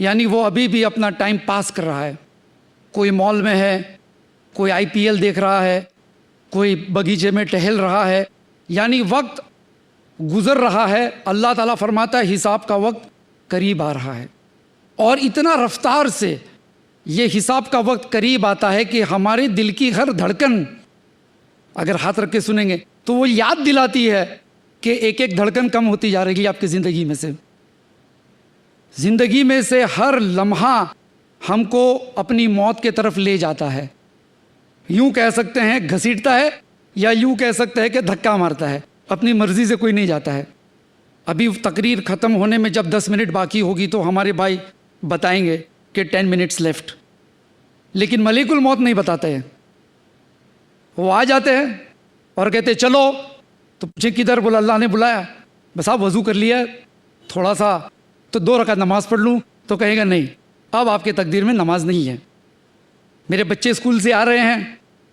یعنی وہ ابھی بھی اپنا ٹائم پاس کر رہا ہے. کوئی مال میں ہے, کوئی IPL دیکھ رہا ہے, کوئی بغیچے میں ٹہل رہا ہے, یعنی وقت گزر رہا ہے. اللہ تعالیٰ فرماتا ہے حساب کا وقت قریب آ رہا ہے. اور اتنا رفتار سے یہ حساب کا وقت قریب آتا ہے کہ ہمارے دل کی ہر دھڑکن اگر ہاتھ رکھ کے سنیں گے تو وہ یاد دلاتی ہے کہ ایک ایک دھڑکن کم ہوتی جا رہی ہے آپ کی زندگی میں سے. زندگی میں سے ہر لمحہ ہم کو اپنی موت کے طرف لے جاتا ہے. یوں کہہ سکتے ہیں گھسیٹتا ہے, یا یوں کہہ سکتے ہیں کہ دھکا مارتا ہے. اپنی مرضی سے کوئی نہیں جاتا ہے. ابھی تقریر ختم ہونے میں جب 10 منٹ باقی ہوگی تو ہمارے بھائی بتائیں گے کہ 10 منٹس لیفٹ, لیکن ملک الموت نہیں بتاتے ہیں. وہ آ جاتے ہیں اور کہتے چلو, تو پوچھیں کدھر؟ بولا اللہ نے بلایا. بس آپ وضو کر لیا تھوڑا سا تو 2 رکعت نماز پڑھ لوں, تو کہے گا نہیں اب آپ کے تقدیر میں نماز نہیں ہے. میرے بچے اسکول سے آ رہے ہیں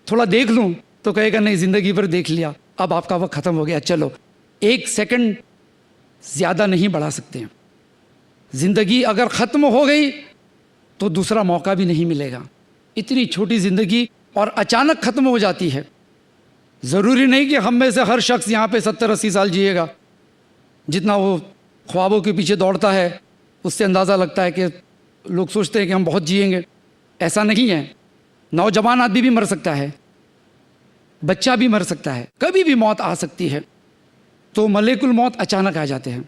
تھوڑا دیکھ لوں, تو کہے گا نہیں زندگی پر دیکھ لیا, اب آپ کا وقت ختم ہو گیا, چلو 1 سیکنڈ زیادہ نہیں بڑھا سکتے ہیں. زندگی اگر ختم ہو گئی تو دوسرا موقع بھی نہیں ملے گا. اتنی چھوٹی زندگی اور اچانک ختم ہو جاتی ہے. ضروری نہیں کہ ہم میں سے ہر شخص یہاں پہ 70-80 سال جیے گا. جتنا وہ خوابوں کے پیچھے دوڑتا ہے اس سے اندازہ لگتا ہے کہ لوگ سوچتے ہیں کہ ہم بہت جئیں گے. ایسا نہیں ہے. نوجوان آدمی بھی مر سکتا ہے, بچہ بھی مر سکتا ہے, کبھی بھی موت آ سکتی ہے. تو ملک الموت اچانک آ جاتے ہیں.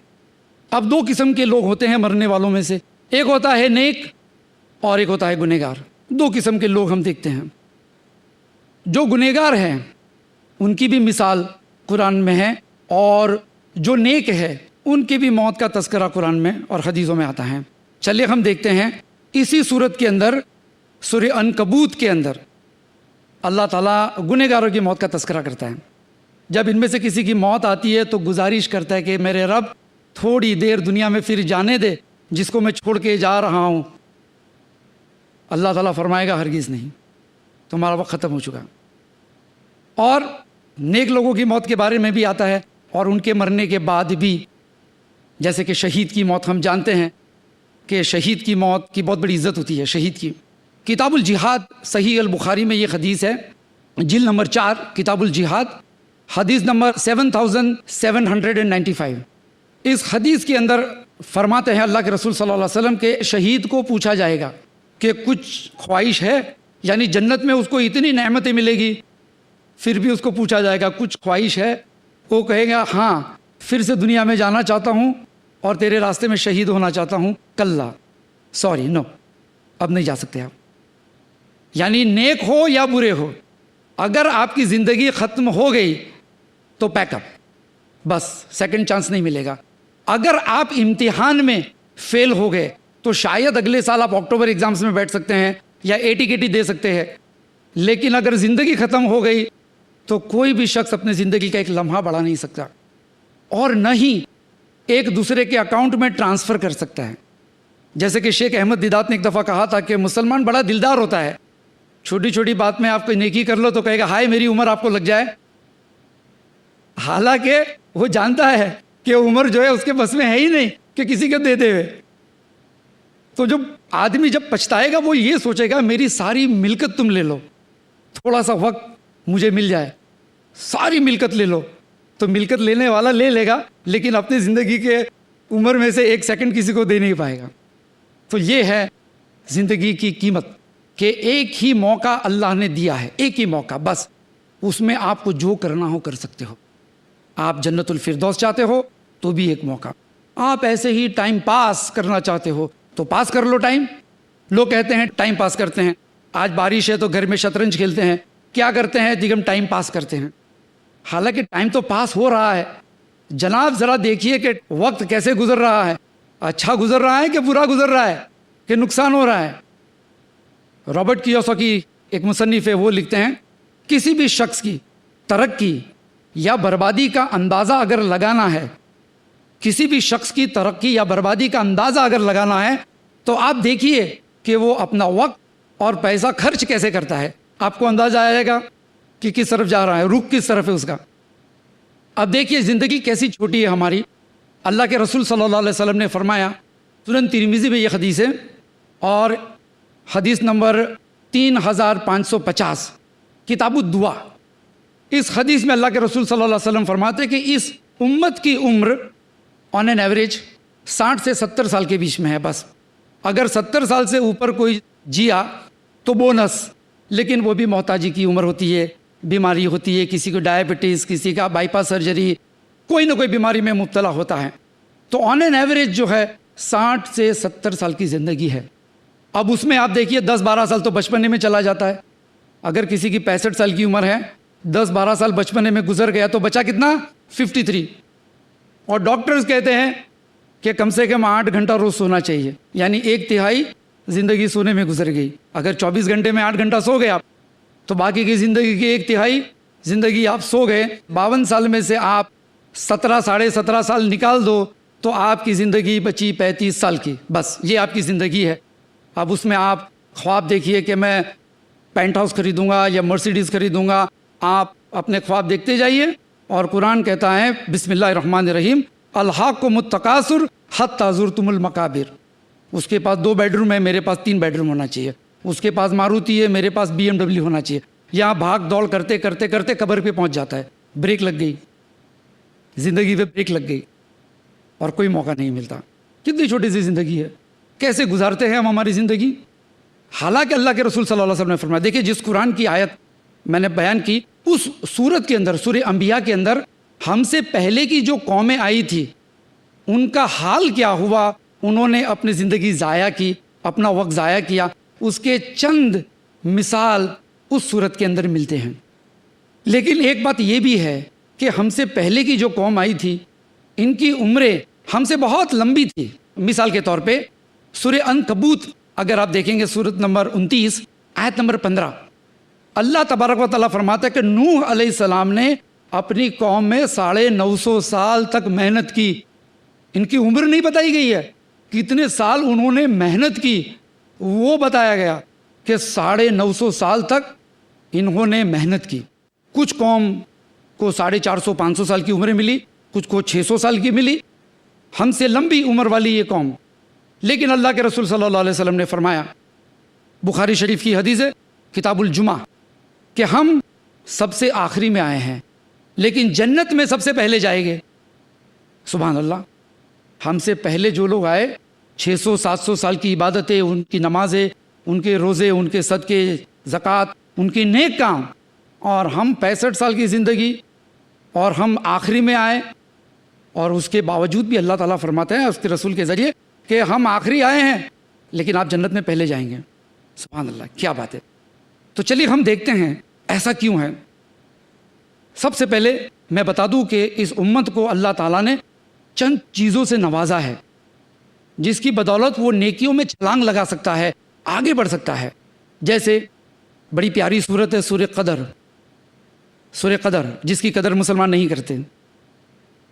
اب 2 قسم کے لوگ ہوتے ہیں مرنے والوں میں سے, ایک ہوتا ہے نیک اور ایک ہوتا ہے گنہگار. 2 قسم کے لوگ ہم دیکھتے ہیں. جو گنہگار ہیں ان کی بھی مثال قرآن میں ہے, اور جو نیک ہے ان کی بھی موت کا تذکرہ قرآن میں اور حدیثوں میں آتا ہے. چلیے ہم دیکھتے ہیں اسی صورت کے اندر سورہ عنکبوت کے اندر اللہ تعالیٰ گنہگاروں کی موت کا تذکرہ کرتا ہے. جب ان میں سے کسی کی موت آتی ہے تو گزارش کرتا ہے کہ میرے رب تھوڑی دیر دنیا میں پھر جانے دے جس کو میں چھوڑ کے جا رہا ہوں. اللہ تعالیٰ فرمائے گا ہرگز نہیں, تمہارا وقت ختم ہو چکا. اور نیک لوگوں کی موت کے بارے میں بھی آتا ہے, اور ان کے مرنے کے بعد بھی, جیسے کہ شہید کی موت ہم جانتے ہیں کہ شہید کی موت کی بہت بڑی عزت ہوتی ہے. شہید کی کتاب الجہاد صحیح البخاری میں یہ حدیث ہے, جلد نمبر 4 کتاب الجہاد, حدیث نمبر 7795. اس حدیث کے اندر فرماتے ہیں اللہ کے رسول صلی اللہ علیہ وسلم کہ شہید کو پوچھا جائے گا کہ کچھ خواہش ہے, یعنی جنت میں اس کو اتنی نعمتیں ملے گی پھر بھی اس کو پوچھا جائے گا کچھ خواہش ہے. وہ کہے گا ہاں پھر سے دنیا میں جانا چاہتا ہوں اور تیرے راستے میں شہید ہونا چاہتا ہوں. کلا, سوری, نو, اب نہیں جا سکتے آپ. یعنی نیک ہو یا برے ہو, اگر آپ کی زندگی ختم ہو گئی تو پیک اپ, بس سیکنڈ چانس نہیں ملے گا. اگر آپ امتحان میں فیل ہو گئے تو شاید اگلے سال آپ اکتوبر ایگزامز میں بیٹھ سکتے ہیں یا AT-KT دے سکتے ہیں, لیکن اگر زندگی ختم ہو گئی تو کوئی بھی شخص اپنی زندگی کا ایک لمحہ بڑھا نہیں سکتا, اور نہ ہی ایک دوسرے کے اکاؤنٹ میں ٹرانسفر کر سکتا ہے. جیسے کہ شیخ احمد دیدات نے ایک دفعہ کہا تھا کہ مسلمان بڑا دلدار ہوتا ہے, چھوٹی چھوٹی بات میں آپ کو نیکی کر لو تو کہے گا ہائے میری عمر آپ کو لگ جائے. حالانکہ وہ جانتا ہے کہ عمر جو ہے اس کے بس میں ہے ہی نہیں کہ کسی کو دے دے. تو جب آدمی جب پچھتائے گا وہ یہ سوچے گا میری ساری ملکت تم لے لو, تھوڑا سا وقت مجھے مل جائے, ساری ملکت لے لو. تو ملکت لینے والا لے لے گا لیکن اپنی زندگی کے عمر میں سے 1 سیکنڈ کسی کو دے نہیں پائے گا. تو یہ ہے زندگی کی قیمت کہ ایک ہی موقع اللہ نے دیا ہے, ایک ہی موقع بس, اس میں آپ کو جو کرنا ہو کر سکتے ہو. آپ جنت الفردوس چاہتے ہو تو بھی ایک موقع, آپ ایسے ہی ٹائم پاس کرنا چاہتے ہو تو پاس کر لو ٹائم. لوگ کہتے ہیں ٹائم پاس کرتے ہیں, آج بارش ہے تو گھر میں شطرنج کھیلتے ہیں, کیا کرتے ہیں جی ہم ٹائم پاس کرتے ہیں. حالانکہ ٹائم تو پاس ہو رہا ہے. جناب ذرا دیکھیے کہ وقت کیسے گزر رہا ہے, اچھا گزر رہا ہے کہ برا گزر رہا ہے کہ نقصان ہو رہا ہے. رابرٹ کیوساکی ایک مصنف ہے, وہ لکھتے ہیں کسی بھی شخص کی ترقی یا بربادی کا اندازہ اگر لگانا ہے, کسی بھی شخص کی ترقی یا بربادی کا اندازہ اگر لگانا ہے تو آپ دیکھیے کہ وہ اپنا وقت اور پیسہ خرچ کیسے کرتا ہے. آپ کو اندازہ آئے گا کہ کس طرف جا رہا ہے, رخ کس طرف ہے اس کا. اب دیکھیے زندگی کیسی چھوٹی ہے ہماری. اللہ کے رسول صلی اللہ علیہ وسلم نے فرمایا سنن ترمذی میں یہ حدیث ہے، اور حدیث نمبر 3550 کتاب الدعا۔ اس حدیث میں اللہ کے رسول صلی اللہ علیہ وسلم فرماتے کہ اس امت کی عمر آن این ایوریج 60 سے 70 سال کے بیچ میں ہے بس۔ اگر 70 سال سے اوپر کوئی جیا تو بونس، لیکن وہ بھی محتاجی کی عمر ہوتی ہے، بیماری ہوتی ہے، کسی کو ڈائبٹیز، کسی کا بائی پاس سرجری، کوئی نہ کوئی بیماری میں مبتلا ہوتا ہے۔ تو آن این ایوریج جو ہے 60 سے 70 سال کی زندگی ہے۔ اب اس میں آپ دیکھیے 10-12 سال تو بچپنے میں چلا جاتا ہے۔ اگر کسی کی 65 سال کی عمر ہے، 10-12 سال بچپنے میں گزر گیا تو بچا کتنا؟ 53۔ اور ڈاکٹرز کہتے ہیں کہ کم سے کم 8 گھنٹہ روز سونا چاہیے، یعنی 1/3 زندگی سونے میں گزر گئی۔ اگر 24 گھنٹے میں 8 گھنٹہ سو گئے آپ تو باقی کی زندگی کی 1/3 زندگی آپ سو گئے۔ 52 سال میں سے آپ 17 ساڑھے 17 سال نکال دو تو آپ کی زندگی بچی 35 سال کی، بس یہ آپ کی زندگی ہے۔ اب اس میں آپ خواب دیکھیے کہ میں پینٹ ہاؤس خریدوں گا یا مرسیڈیز خریدوں گا، آپ اپنے خواب دیکھتے جائیے۔ اور قرآن کہتا ہے بسم اللہ الرحمن الرحیم، الحاکم التکاثر حتی زرتم المقابر۔ اس کے پاس 2 بیڈ روم ہے، میرے پاس 3 بیڈ روم ہونا چاہیے، اس کے پاس ماروتی ہے، میرے پاس BMW ہونا چاہیے۔ یہاں بھاگ دوڑ کرتے کرتے کرتے قبر پہ پہنچ جاتا ہے، بریک لگ گئی، زندگی پہ بریک لگ گئی اور کوئی موقع نہیں ملتا۔ کتنی چھوٹی سی زندگی ہے، کیسے گزارتے ہیں ہم ہماری زندگی؟ حالانکہ اللہ کے رسول صلی اللہ علیہ وسلم نے فرمایا، دیکھیں جس قرآن کی آیت میں نے بیان کی اس سورت کے اندر، سورہ انبیاء کے اندر، ہم سے پہلے کی جو قومیں آئی تھی ان کا حال کیا ہوا، انہوں نے اپنی زندگی ضائع کی، اپنا وقت ضائع کیا، اس کے چند مثال اس سورت کے اندر ملتے ہیں۔ لیکن ایک بات یہ بھی ہے کہ ہم سے پہلے کی جو قوم آئی تھی ان کی عمریں ہم سے بہت لمبی تھی۔ مثال کے طور پہ سورہ عنکبوت اگر آپ دیکھیں گے، سورت نمبر 29 آیت نمبر 15، اللہ تبارک و تعالیٰ فرماتا ہے کہ نوح علیہ السلام نے اپنی قوم میں 950 سال تک محنت کی۔ ان کی عمر نہیں بتائی گئی ہے، کتنے سال انہوں نے محنت کی وہ بتایا گیا کہ 950 سال تک انہوں نے محنت کی۔ کچھ قوم کو 450-500 سال کی عمریں ملی، کچھ کو 600 سال کی ملی، ہم سے لمبی عمر والی یہ قوم۔ لیکن اللہ کے رسول صلی اللہ علیہ وسلم نے فرمایا، بخاری شریف کی حدیث ہے کتاب الجمعہ، کہ ہم سب سے آخری میں آئے ہیں لیکن جنت میں سب سے پہلے جائیں گے۔ سبحان اللہ، ہم سے پہلے جو لوگ آئے 600-700 سال کی عبادتیں، ان کی نمازیں، ان کے روزے، ان کے صدقے، زکوٰۃ، ان کے نیک کام، اور ہم 65 سال کی زندگی اور ہم آخری میں آئے۔ اور اس کے باوجود بھی اللہ تعالیٰ فرماتے ہیں اس کے رسول کے ذریعے کہ ہم آخری آئے ہیں لیکن آپ جنت میں پہلے جائیں گے۔ سبحان اللہ، کیا بات ہے۔ تو چلیے ہم دیکھتے ہیں ایسا کیوں ہے۔ سب سے پہلے میں بتا دوں کہ اس امت کو اللہ تعالیٰ نے چند چیزوں سے نوازا ہے جس کی بدولت وہ نیکیوں میں چھلانگ لگا سکتا ہے، آگے بڑھ سکتا ہے۔ جیسے بڑی پیاری سورت ہے سورہ قدر، سورہ قدر جس کی قدر مسلمان نہیں کرتے۔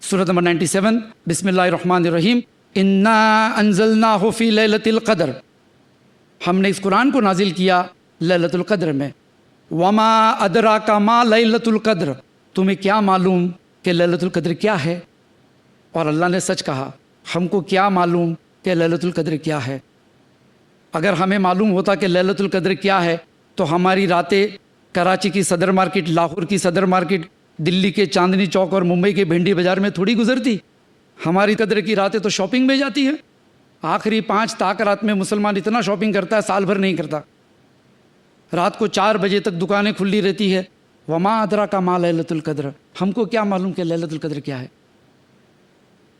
سورت نمبر 97، بسم اللہ الرحمن الرحیم، انا انزلناہ فی لیلۃ القدر، ہم نے اس قرآن کو نازل کیا لیلۃ القدر میں۔ وما ادراک ما لیلۃ القدر، تمہیں کیا معلوم کہ لیلۃ القدر کیا ہے؟ اور اللہ نے سچ کہا، ہم کو کیا معلوم کہ لیلۃ القدر کیا ہے؟ اگر ہمیں معلوم ہوتا کہ لیلۃ القدر کیا ہے تو ہماری راتیں کراچی کی صدر مارکیٹ، لاہور کی صدر مارکیٹ، دلی کے چاندنی چوک اور ممبئی کے بھنڈی بازار میں تھوڑی گزرتی۔ ہماری قدر کی راتیں تو شاپنگ میں جاتی ہیں۔ آخری 5 تاک رات میں مسلمان اتنا شاپنگ کرتا ہے سال بھر نہیں کرتا۔ رات کو 4 بجے تک دکانیں کھلی رہتی ہے۔ وما ادراک ما لیلۃ القدر، ہم کو کیا معلوم کہ لیلۃ القدر کیا ہے؟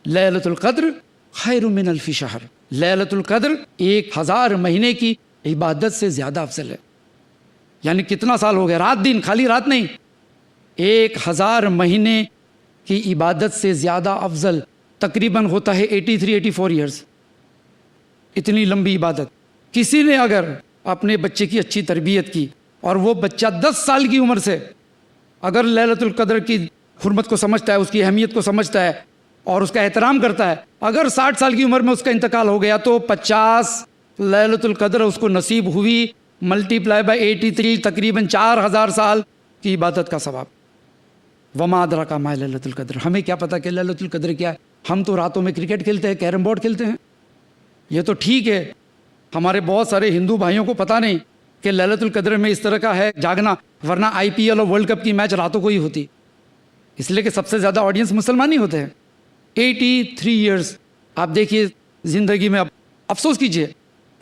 لیلۃ القدر خیر من الف شہر، لیلۃ القدر 1000 مہینے کی عبادت سے زیادہ افضل ہے۔ یعنی کتنا سال ہو گیا، رات دن، خالی رات نہیں، 1000 مہینے کی عبادت سے زیادہ افضل، تقریباً ہوتا ہے 83-84 ایئرس۔ اتنی لمبی عبادت۔ کسی نے اگر اپنے بچے کی اچھی تربیت کی اور وہ بچہ 10 سال کی عمر سے اگر لیلۃ القدر کی حرمت کو سمجھتا ہے، اس کی اہمیت کو سمجھتا ہے اور اس کا احترام کرتا ہے، اگر 60 سال کی عمر میں اس کا انتقال ہو گیا تو 50 لیلۃ القدر اس کو نصیب ہوئی، ملٹیپلائی بائی 83، تقریباً 4000 سال کی عبادت کا ثواب۔ وما ادراک ما لیلۃ القدر، ہمیں کیا پتہ کہ لیلۃ القدر کیا ہے؟ ہم تو راتوں میں کرکٹ کھیلتے ہیں، کیرم بورڈ کھیلتے ہیں، یہ تو ٹھیک ہے، ہمارے بہت سارے ہندو بھائیوں کو پتہ نہیں کہ لیلۃ القدر میں اس طرح کا ہے جاگنا، ورنہ آئی پی ایل اور ورلڈ کپ کی میچ راتوں کو ہی ہوتی، اس لیے کہ سب سے زیادہ آڈینس مسلمان ہی ہوتے ہیں۔ 83 ایئرس آپ دیکھیے زندگی میں، اب افسوس کیجئے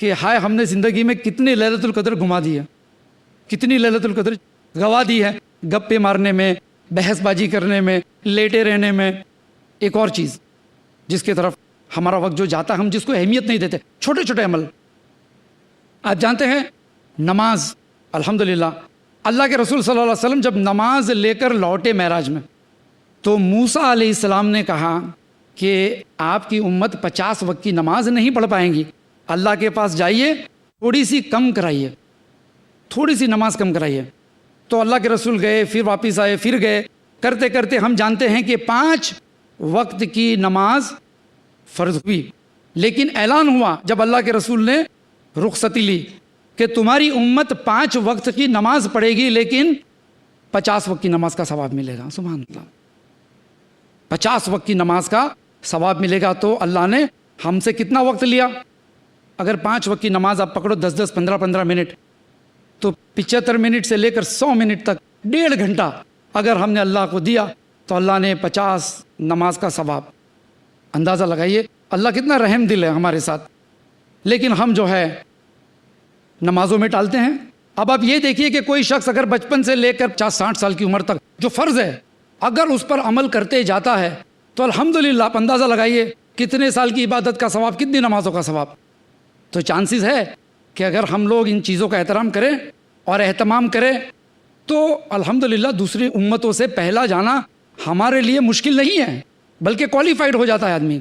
کہ ہائے ہم نے زندگی میں کتنے لیلۃ القدر گما دی ہے، کتنی لیلۃ القدر گوا دی ہے، گپے مارنے میں، بحث بازی کرنے میں، لیٹے رہنے میں۔ ایک اور چیز جس کی طرف ہمارا وقت جو جاتا ہے، ہم جس کو اہمیت نہیں دیتے، چھوٹے چھوٹے عمل۔ آپ جانتے ہیں نماز، الحمدللہ اللہ کے رسول صلی اللہ علیہ وسلم جب نماز لے کر لوٹے معراج میں، تو موسیٰ علیہ السلام نے کہا کہ آپ کی امت 50 وقت کی نماز نہیں پڑھ پائیں گی، اللہ کے پاس جائیے، تھوڑی سی کم کرائیے، تھوڑی سی نماز کم کرائیے۔ تو اللہ کے رسول گئے، پھر واپس آئے، پھر گئے، کرتے کرتے ہم جانتے ہیں کہ 5 وقت کی نماز فرض ہوئی، لیکن اعلان ہوا جب اللہ کے رسول نے رخصتی لی کہ تمہاری امت 5 وقت کی نماز پڑھے گی لیکن 50 وقت کی نماز کا ثواب ملے گا۔ سبحان اللہ، 50 وقت کی نماز کا ثواب ملے گا۔ تو اللہ نے ہم سے کتنا وقت لیا؟ اگر 5 وقت کی نماز آپ پکڑو 10-10 15-15 منٹ، تو 75 منٹ سے لے کر 100 منٹ تک 1.5 گھنٹہ اگر ہم نے اللہ کو دیا تو اللہ نے 50 نماز کا ثواب۔ اندازہ لگائیے اللہ کتنا رحم دل ہے ہمارے ساتھ، لیکن ہم جو ہے نمازوں میں ٹالتے ہیں۔ اب آپ یہ دیکھیے کہ کوئی شخص اگر بچپن سے لے کر 50-60 سال کی عمر تک جو فرض ہے اگر اس پر عمل کرتے جاتا ہے تو الحمدللہ آپ اندازہ لگائیے کتنے سال کی عبادت کا ثواب، کتنی نمازوں کا ثواب۔ تو چانسز ہے کہ اگر ہم لوگ ان چیزوں کا احترام کریں اور اہتمام کریں تو الحمدللہ دوسری امتوں سے پہلا جانا ہمارے لیے مشکل نہیں ہے، بلکہ کوالیفائڈ ہو جاتا ہے آدمی۔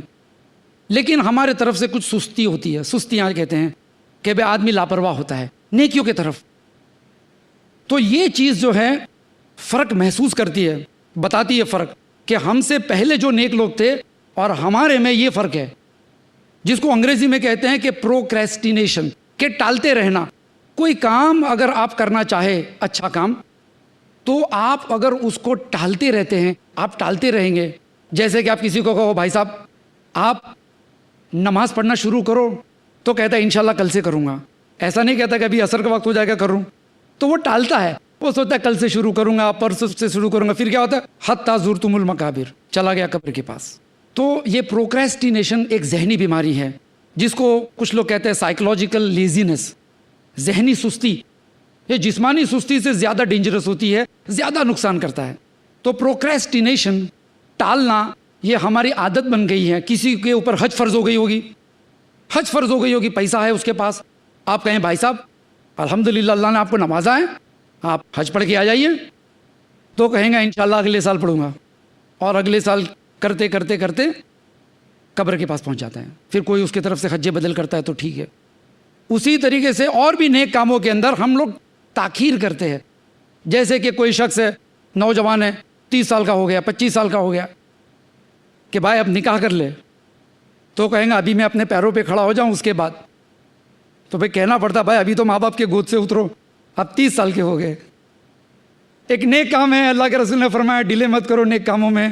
لیکن ہمارے طرف سے کچھ سستی ہوتی ہے، سستیاں کہتے ہیں کہ بے آدمی لاپرواہ ہوتا ہے نیکیوں کی طرف۔ تو یہ چیز جو ہے فرق محسوس کرتی ہے، بتاتی ہے فرق کہ ہم سے پہلے جو نیک لوگ تھے اور ہمارے میں یہ فرق ہے، جس کو انگریزی میں کہتے ہیں کہ پروکریسٹینیشن، کہ ٹالتے رہنا۔ کوئی کام اگر آپ کرنا چاہے اچھا کام، تو آپ اگر اس کو ٹالتے رہتے ہیں، آپ ٹالتے رہیں گے۔ جیسے کہ آپ کسی کو کہو بھائی صاحب آپ نماز پڑھنا شروع کرو، تو کہتا ہے انشاءاللہ کل سے کروں گا، ایسا نہیں کہتا کہ ابھی عصر کا وقت ہو جائے گا کروں، تو وہ ٹالتا ہے، وہ سوچتا ہے کل سے شروع کروں گا، پرسوں سے شروع کروں گا، پھر کیا ہوتا ہے حتی زرتم المقابر، چلا گیا قبر کے پاس۔ تو یہ پروکریسٹینیشن ایک ذہنی بیماری ہے جس کو کچھ لوگ کہتے ہیں سائیکولوجیکل لیزینس، ذہنی سستی۔ یہ جسمانی سستی سے زیادہ ڈینجرس ہوتی ہے، زیادہ نقصان کرتا ہے۔ تو پروکریسٹینیشن، ٹالنا، یہ ہماری عادت بن گئی ہے۔ کسی کے اوپر حج فرض ہو گئی ہوگی، حج فرض ہو گئی ہوگی، پیسہ ہے اس کے پاس، آپ کہیں بھائی صاحب الحمدللہ اللہ نے آپ کو نوازا ہے، آپ حج پڑھ کے آ جائیے، تو کہیں گا انشاءاللہ اگلے سال پڑھوں گا، اور اگلے سال کرتے کرتے کرتے قبر کے پاس پہنچ جاتے ہیں۔ پھر کوئی اس کی طرف سے حج بدل کرتا ہے تو ٹھیک ہے۔ اسی طریقے سے اور بھی نیک کاموں کے اندر ہم لوگ تاخیر کرتے ہیں۔ جیسے کہ کوئی شخص ہے، نوجوان ہے، 30 سال کا ہو گیا، 25 سال کا ہو گیا، کہ بھائی اب نکاح کر لے، تو کہیں گا ابھی میں اپنے پیروں پہ کھڑا ہو جاؤں اس کے بعد۔ تو بھائی کہنا پڑتا بھائی ابھی تو ماں باپ کے گود سے اترو، اب 30 سال کے ہو گئے۔ ایک نیک کام ہے، اللہ کے رسول نے فرمایا ڈیلے مت کرو نیک کاموں میں،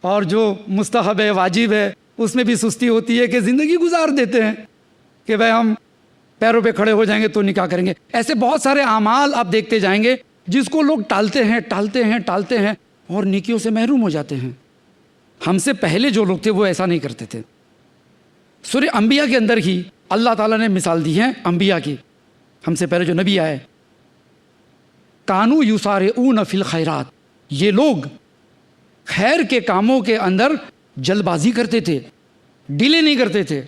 اور جو مستحب ہے، واجب ہے، اس میں بھی سستی ہوتی ہے کہ زندگی گزار دیتے ہیں کہ بھائی ہم پیروں پہ کھڑے ہو جائیں گے تو نکاح کریں گے۔ ایسے بہت سارے اعمال آپ دیکھتے جائیں گے جس کو لوگ ٹالتے ہیں ٹالتے ہیں ٹالتے ہیں اور نیکیوں سے محروم ہو جاتے ہیں۔ ہم سے پہلے جو لوگ تھے وہ ایسا نہیں کرتے تھے۔ سورہ انبیاء کے اندر ہی اللہ تعالیٰ نے مثال دی ہے انبیاء کی، ہم سے پہلے جو نبی آئے، کانو یسارعون فی الخیرات، یہ لوگ خیر کے کاموں کے اندر جلد بازی کرتے تھے، ڈیلے نہیں کرتے تھے۔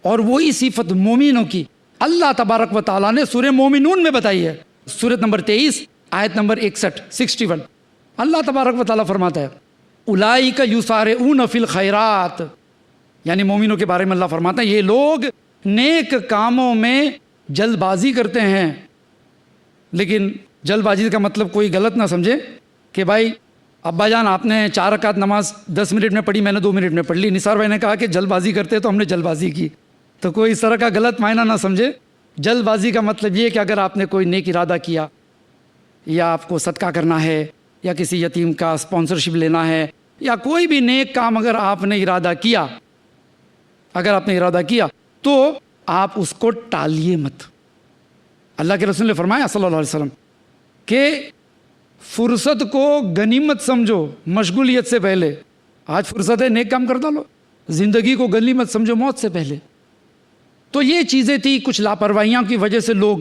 اور وہی صفت مومنوں کی اللہ تبارک و تعالیٰ نے سورہ مومنون میں بتائی ہے، سورۃ نمبر 23 آیت نمبر 61 اللہ تبارک و تعالیٰ فرماتا ہے اولئک یسارعون فی الخیرات، یعنی مومنوں کے بارے میں اللہ فرماتا ہے یہ لوگ نیک کاموں میں جلد بازی کرتے ہیں۔ لیکن جلد بازی کا مطلب کوئی غلط نہ سمجھے کہ بھائی ابا جان آپ نے 4 رکعت نماز 10 منٹ میں پڑھی، میں نے 2 منٹ میں پڑھ لی، نثار بھائی نے کہا کہ جلد بازی کرتے تو ہم نے جلد بازی کی، تو کوئی اس طرح کا غلط معنی نہ سمجھے۔ جلد بازی کا مطلب یہ کہ اگر آپ نے کوئی نیک ارادہ کیا، یا آپ کو صدقہ کرنا ہے، یا کسی یتیم کا اسپانسرشپ لینا ہے، یا کوئی بھی نیک کام اگر آپ نے ارادہ کیا، تو آپ اس کو ٹالیے مت۔ اللہ کے رسول نے فرمایا صلی اللہ علیہ وسلم کہ فرصت کو غنیمت سمجھو مشغولیت سے پہلے۔ آج فرصت ہے، نیک کام کر ڈالو۔ زندگی کو غنیمت سمجھو موت سے پہلے۔ تو یہ چیزیں تھی، کچھ لاپرواہیاں کی وجہ سے لوگ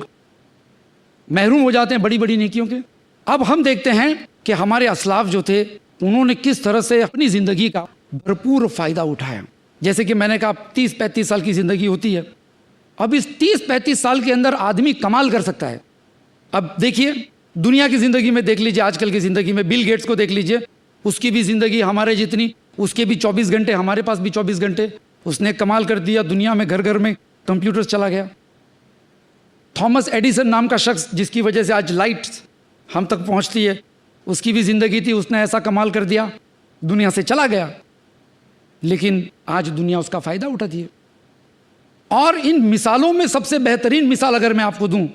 محروم ہو جاتے ہیں بڑی بڑی نیکیوں کے۔ اب ہم دیکھتے ہیں کہ ہمارے اسلاف جو تھے انہوں نے کس طرح سے اپنی زندگی کا بھرپور فائدہ اٹھایا۔ جیسے کہ میں نے کہا 30-35 سال کی زندگی ہوتی ہے۔ اب اس 30-35 سال کے اندر آدمی کمال کر سکتا ہے۔ اب دیکھیے دنیا کی زندگی میں دیکھ لیجیے، آج کل کی زندگی میں بل گیٹس کو دیکھ لیجیے، اس کی بھی زندگی ہمارے جتنی، اس کے بھی 24 گھنٹے، ہمارے پاس بھی 24 گھنٹے۔ اس نے کمال کر دیا، دنیا میں گھر گھر میں کمپیوٹر چلا گیا۔ تھامس ایڈیسن نام کا شخص جس کی وجہ سے آج لائٹ ہم تک پہنچتی ہے، اس کی بھی زندگی تھی، اس نے ایسا کمال کر دیا، دنیا سے چلا گیا، لیکن آج دنیا اس کا فائدہ اٹھاتی ہے۔ اور ان مثالوں میں سب سے بہترین مثال اگر میں آپ کو دوں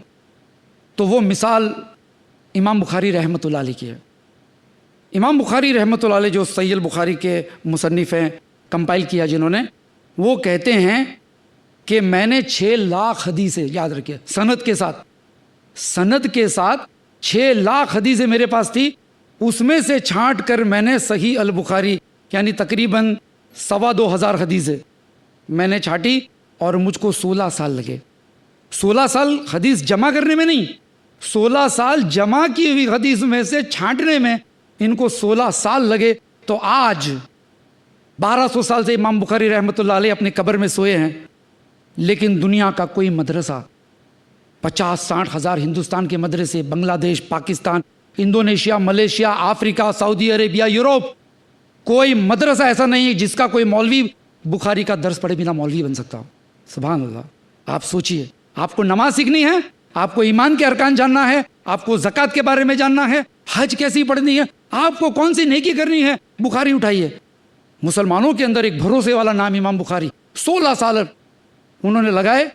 تو وہ مثال امام بخاری رحمۃ اللہ علیہ کی ہے۔ امام بخاری رحمۃ اللہ علیہ جو صحیح البخاری کے مصنف ہیں، کمپائل کیا جنہوں نے، وہ کہتے ہیں کہ میں نے 6 لاکھ حدیثیں، یاد رکھیے سند کے ساتھ 6 لاکھ حدیثیں میرے پاس تھی، اس میں سے چھانٹ کر میں نے صحیح البخاری یعنی تقریباً 2,2500 حدیثیں میں نے چھانٹی، اور مجھ کو 16 سال لگے۔ 16 سال حدیث جمع کرنے میں نہیں، 16 سال جمع کی ہوئی حدیث میں سے چھانٹنے میں ان کو 16 سال لگے۔ تو آج 1200 سال سے امام بخاری رحمۃ اللہ علیہ اپنے قبر میں سوئے ہیں، لیکن دنیا کا کوئی مدرسہ 50-60 ہزار ہندوستان کے مدرسے، بنگلہ دیش، پاکستان، انڈونیشیا، ملیشیا، افریقہ، سعودی عربیہ، یوروپ، کوئی مدرسہ ایسا نہیں ہے جس کا کوئی مولوی بخاری کا درس پڑھے بنا مولوی بن سکتا ہو۔ سبحان اللہ۔ آپ سوچئے، آپ کو نماز سیکھنی ہے، آپ کو ایمان کے ارکان جاننا ہے، آپ کو زکوٰۃ کے بارے میں جاننا ہے، حج کیسی پڑھنی ہے، آپ کو کون سی نیکی کرنی ہے، بخاری اٹھائیے۔ مسلمانوں کے اندر ایک بھروسے والا نام امام بخاری، 16 سال انہوں نے لگائے،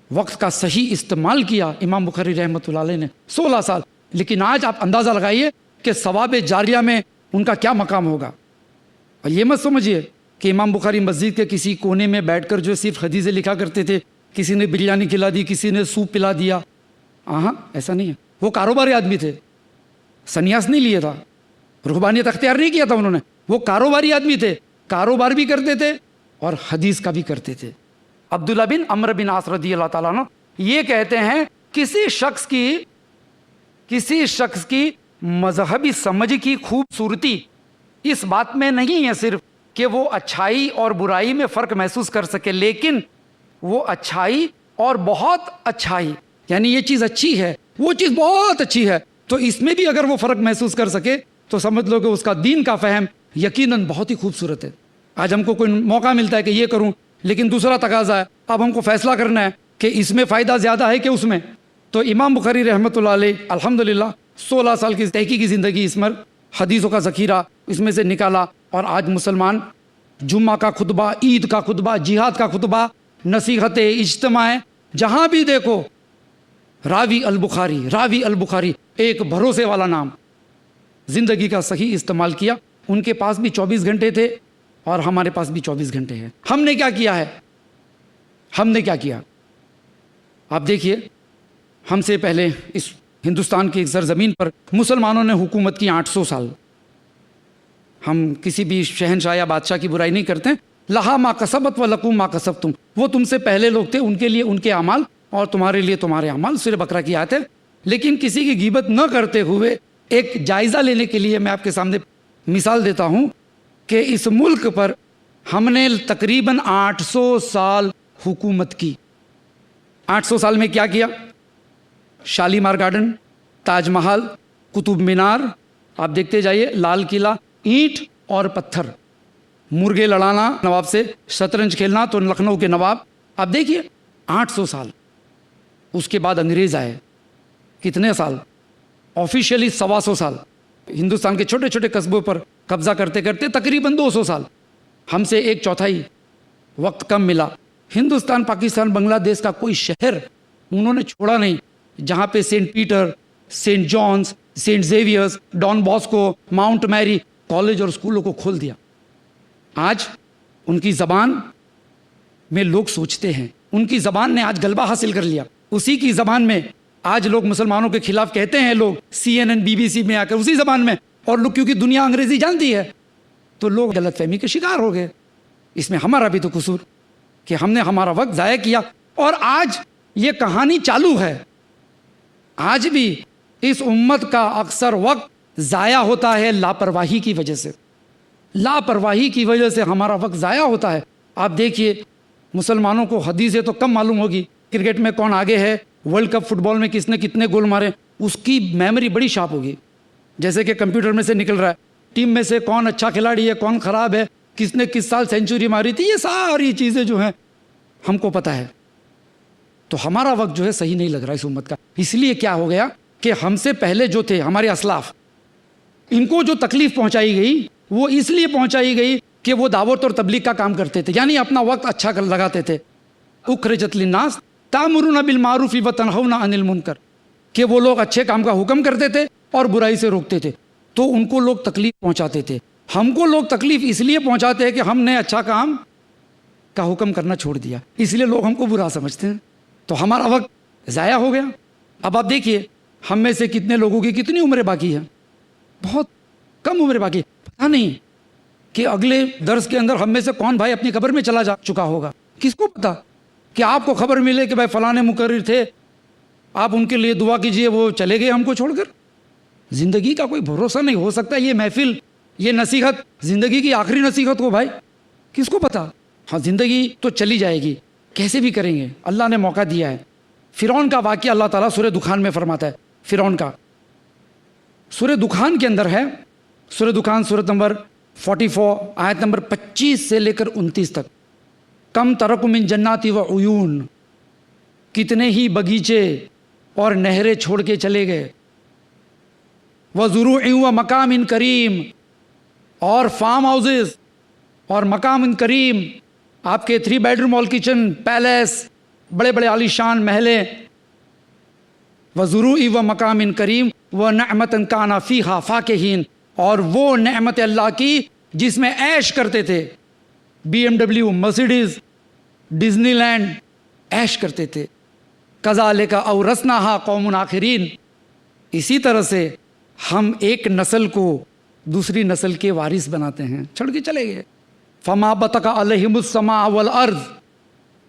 وقت کا صحیح استعمال کیا امام بخاری رحمۃ اللہ علیہ نے، 16 سال۔ لیکن آج آپ اندازہ لگائیے کہ ثواب جاریہ میں ان کا کیا مقام ہوگا۔ اور یہ مت سمجھیے کہ امام بخاری مسجد کے کسی کونے میں بیٹھ کر جو صرف حدیثیں لکھا کرتے تھے، کسی نے بریانی کھلا دی، کسی نے سوپ پلا دیا، ہاں ایسا نہیں ہے۔ وہ کاروباری آدمی تھے، سنیاس نہیں لیا تھا، رہبانیت اختیار نہیں کیا تھا انہوں نے، وہ کاروباری آدمی تھے، کاروبار بھی کرتے تھے اور حدیث کا بھی کرتے تھے۔ عبداللہ بن عمرو بن عاص رضی اللہ تعالیٰ عنہ یہ کہتے ہیں کسی شخص کی مذہبی سمجھ کی خوبصورتی اس بات میں نہیں ہے صرف کہ وہ اچھائی اور برائی میں فرق محسوس کر سکے، لیکن وہ اچھائی اور بہت اچھائی، یعنی یہ چیز اچھی ہے، وہ چیز بہت اچھی ہے، تو اس میں بھی اگر وہ فرق محسوس کر سکے تو سمجھ لو کہ اس کا دین کا فہم یقیناً بہت ہی خوبصورت ہے۔ آج ہم کو کوئی موقع ملتا ہے کہ یہ کروں، لیکن دوسرا تقاضا ہے، اب ہم کو فیصلہ کرنا ہے کہ اس میں فائدہ زیادہ ہے کہ اس میں۔ تو امام بخاری رحمۃ اللہ علیہ الحمدللہ 16 سال کی تحقیقی زندگی اس میں حدیثوں کا ذخیرہ اس میں سے نکالا، اور آج مسلمان جمعہ کا خطبہ، عید کا خطبہ، جہاد کا خطبہ، نصیحت، اجتماع، جہاں بھی دیکھو راوی البخاری، ایک بھروسے والا نام۔ زندگی کا صحیح استعمال کیا، ان کے پاس بھی 24 گھنٹے تھے اور ہمارے پاس بھی 24 گھنٹے ہیں۔ ہم نے کیا کیا؟ آپ دیکھیے، ہم سے پہلے اس ہندوستان کی ایک سرزمین پر مسلمانوں نے حکومت کی 800 سال۔ ہم کسی بھی شہنشاہ یا بادشاہ کی برائی نہیں کرتے، لہا ما کسبت ولکم ما کسبتم، وہ تم سے پہلے لوگ تھے، ان کے لیے ان کے اعمال اور تمہارے لیے تمہارے اعمال، سورہ بقرہ کی آیت ہے۔ لیکن کسی کی غیبت نہ کرتے ہوئے ایک جائزہ لینے کے لیے میں آپ کے سامنے مثال دیتا ہوں کہ اس ملک پر ہم نے تقریباً 800 سال حکومت کی۔ 800 سال میں کیا کیا؟ شالیمار گارڈن، تاج محل، قطب مینار، آپ دیکھتے جائیے، لال قلعہ، اینٹ اور پتھر، مرغے لڑانا نواب سے، شطرنج کھیلنا تو لکھنؤ کے نواب۔ آپ دیکھیے 800 سال۔ اس کے بعد انگریز آئے، کتنے سال؟ آفیشیلی 125 سال۔ ہندوستان کے چھوٹے چھوٹے قصبوں پر قبضہ کرتے کرتے تقریباً 200 سال۔ ہم سے 1/4 وقت کم ملا۔ ہندوستان، پاکستان، بنگلہ دیش کا کوئی شہر انہوں نے چھوڑا نہیں جہاں پہ Saint Peter, Saint John's, Saint Xavier's, Don Bosco, Mount Mary college اور اسکولوں کو کھول دیا۔ آج ان کی زبان میں لوگ سوچتے ہیں ان کی زبان نے آج غلبہ حاصل کر لیا. اسی کی زبان میں آج لوگ مسلمانوں کے خلاف کہتے ہیں، لوگ CNN BBC میں آ کر اسی زبان میں، اور لوگ کیونکہ دنیا انگریزی جانتی ہے تو لوگ غلط فہمی کے شکار ہو گئے. اس میں ہمارا بھی تو قصور کہ ہم نے ہمارا وقت ضائع کیا. اور آج یہ کہانی چالو ہے، آج بھی اس امت کا اکثر وقت ضائع ہوتا ہے لاپرواہی کی وجہ سے. لاپرواہی کی وجہ سے ہمارا وقت ضائع ہوتا ہے. آپ دیکھیے مسلمانوں کو حدیثیں تو کم معلوم ہوگی، کرکٹ میں کون آگے ہے، ورلڈ کپ فٹ بال میں کس نے کتنے گول مارے، اس کی میموری بڑی شارپ ہوگی. جیسے کہ کمپیوٹر میں سے نکل رہا ہے ٹیم میں سے کون اچھا کھلاڑی ہے، کون خراب ہے، کس نے کس سال سینچری ماری تھی، یہ ساری چیزیں جو ہیں ہم کو پتہ ہے. تو ہمارا وقت جو ہے صحیح نہیں لگ رہا اس امت کا. اس لیے کیا ہو گیا کہ ہم سے پہلے جو تھے ہمارے اسلاف، ان کو جو تکلیف پہنچائی گئی وہ اس لیے پہنچائی گئی کہ وہ دعوت اور تبلیغ کا کام کرتے تھے، یعنی اپنا وقت اچھا کر لگاتے تھے. اخرجت للناس تأمرون بالمعروف وتنہون عن المنکر، کہ وہ لوگ اچھے کام کا حکم کرتے تھے اور برائی سے روکتے تھے. تو ان کو لوگ تکلیف پہنچاتے تھے. ہم کو لوگ تکلیف اس لیے پہنچاتے ہیں کہ ہم نے اچھا کام کا حکم کرنا چھوڑ دیا، اس لیے لوگ ہم کو برا سمجھتے ہیں. تو ہمارا وقت ضائع ہو گیا. اب آپ دیکھیے ہم میں سے کتنے لوگوں کی کتنی عمریں باقی ہیں، بہت کم عمریں باقی. پتہ نہیں کہ اگلے درس کے اندر ہم میں سے کون بھائی اپنی قبر میں چلا جا چکا ہوگا. کس کو پتا کہ آپ کو خبر ملے کہ بھائی فلاں مقرر تھے، آپ ان کے لیے دعا کیجئے، وہ چلے گئے ہم کو چھوڑ کر. زندگی کا کوئی بھروسہ نہیں. ہو سکتا ہے یہ محفل، یہ نصیحت زندگی کی آخری نصیحت ہو بھائی، کس کو پتا. ہاں زندگی تو چلی جائے گی، کیسے بھی کریں گے، اللہ نے موقع دیا ہے. فرعون کا واقعہ اللہ تعالیٰ سورہ دخان میں فرماتا ہے. فرعون کا سورہ دخان کے اندر ہے، سورہ دخان سورۃ نمبر 44 آیت نمبر 25 سے لے کر 29 تک. کم ترک من جنات و عیون، کتنے ہی باغیچے اور نہریں چھوڑ کے چلے گئے. وزروع و مقام کریم، اور فارم ہاؤسز اور مقام کریم، آپ کے 3 بیڈروم ہال کچن، پیلیس، بڑے بڑے عالیشان محلیں. وزروع و مقام کریم و نعمت کان فیہا فاکہین، اور وہ نعمت اللہ کی جس میں عیش کرتے تھے. BMW، مرسیڈیز، ڈزنی لینڈ، عیش کرتے تھے. کذالک اورثناہا قوم آخرین، اسی طرح سے ہم ایک نسل کو دوسری نسل کے وارث بناتے ہیں. چھوڑ کے چلے گئے. فما بطق علیہم السماء والارض،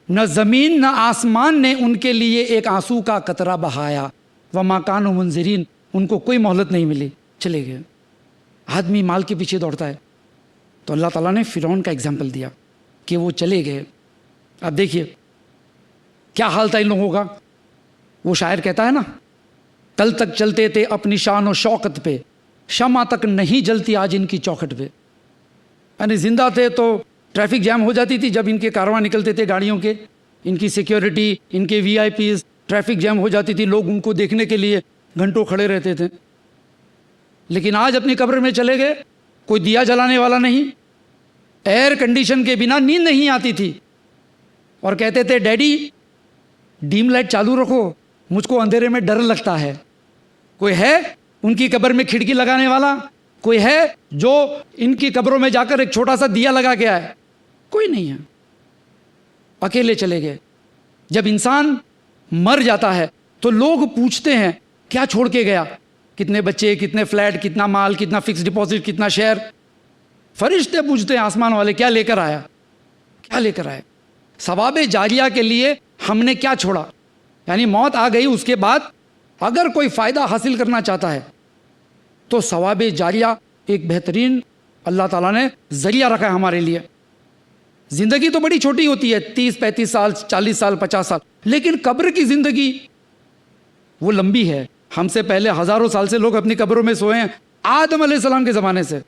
نہ زمین نہ آسمان نے ان کے لیے ایک آنسو کا قطرہ بہایا. وما کانوا منذرین، ان کو کوئی مہلت نہیں ملی، چلے گئے. آدمی مال کے پیچھے دوڑتا ہے، تو اللہ تعالیٰ نے فرعون کا اگزامپل دیا کہ وہ چلے گئے. اب دیکھیے کیا حال تھا ان لوگوں کا. وہ شاعر کہتا ہے نا، کل تک چلتے تھے اپنی شان و شوکت پہ، شمع تک نہیں جلتی آج ان کی چوکھٹ پہ. یعنی زندہ تھے تو ٹریفک جام ہو جاتی تھی جب ان کے کارواں نکلتے تھے گاڑیوں کے، ان کی سیکیورٹی، ان کے VIPs، ٹریفک جام ہو جاتی تھی، لوگ ان کو دیکھنے کے لیے گھنٹوں کھڑے رہتے تھے. لیکن آج اپنی قبر میں چلے گئے، کوئی دیا جلانے والا نہیں، ایئر کنڈیشن کے بنا نیند نہیں آتی تھی، اور کہتے تھے ڈیڈی ڈیم لائٹ چالو رکھو، مجھ کو اندھیرے میں ڈر لگتا ہے. کوئی ہے ان کی قبر میں کھڑکی لگانے والا؟ کوئی ہے جو ان کی قبروں میں جا کر ایک چھوٹا سا دیا لگا کے آئے؟ کوئی نہیں ہے. اکیلے چلے گئے. جب انسان مر جاتا ہے تو لوگ پوچھتے ہیں کیا چھوڑ کے گیا، کتنے بچے، کتنے فلیٹ، کتنا مال، کتنا فکس ڈپازٹ، کتنا شیئر. فرشتے پوچھتے ہیں آسمان والے کیا لے کر آیا، کیا لے کر آئے. ثواب جاریہ کے لیے ہم نے کیا چھوڑا. یعنی موت آ گئی، اس کے بعد اگر کوئی فائدہ حاصل کرنا چاہتا ہے تو ثواب جاریہ ایک بہترین اللہ تعالیٰ نے ذریعہ رکھا ہے ہمارے لیے. زندگی تو بڑی چھوٹی ہوتی ہے، 30-35 سال، 40 سال، 50 سال، لیکن قبر کی زندگی وہ لمبی ہے. ہم سے پہلے ہزاروں سال سے لوگ اپنی قبروں میں سوئے ہیں. آدم علیہ السلام کے زمانے سے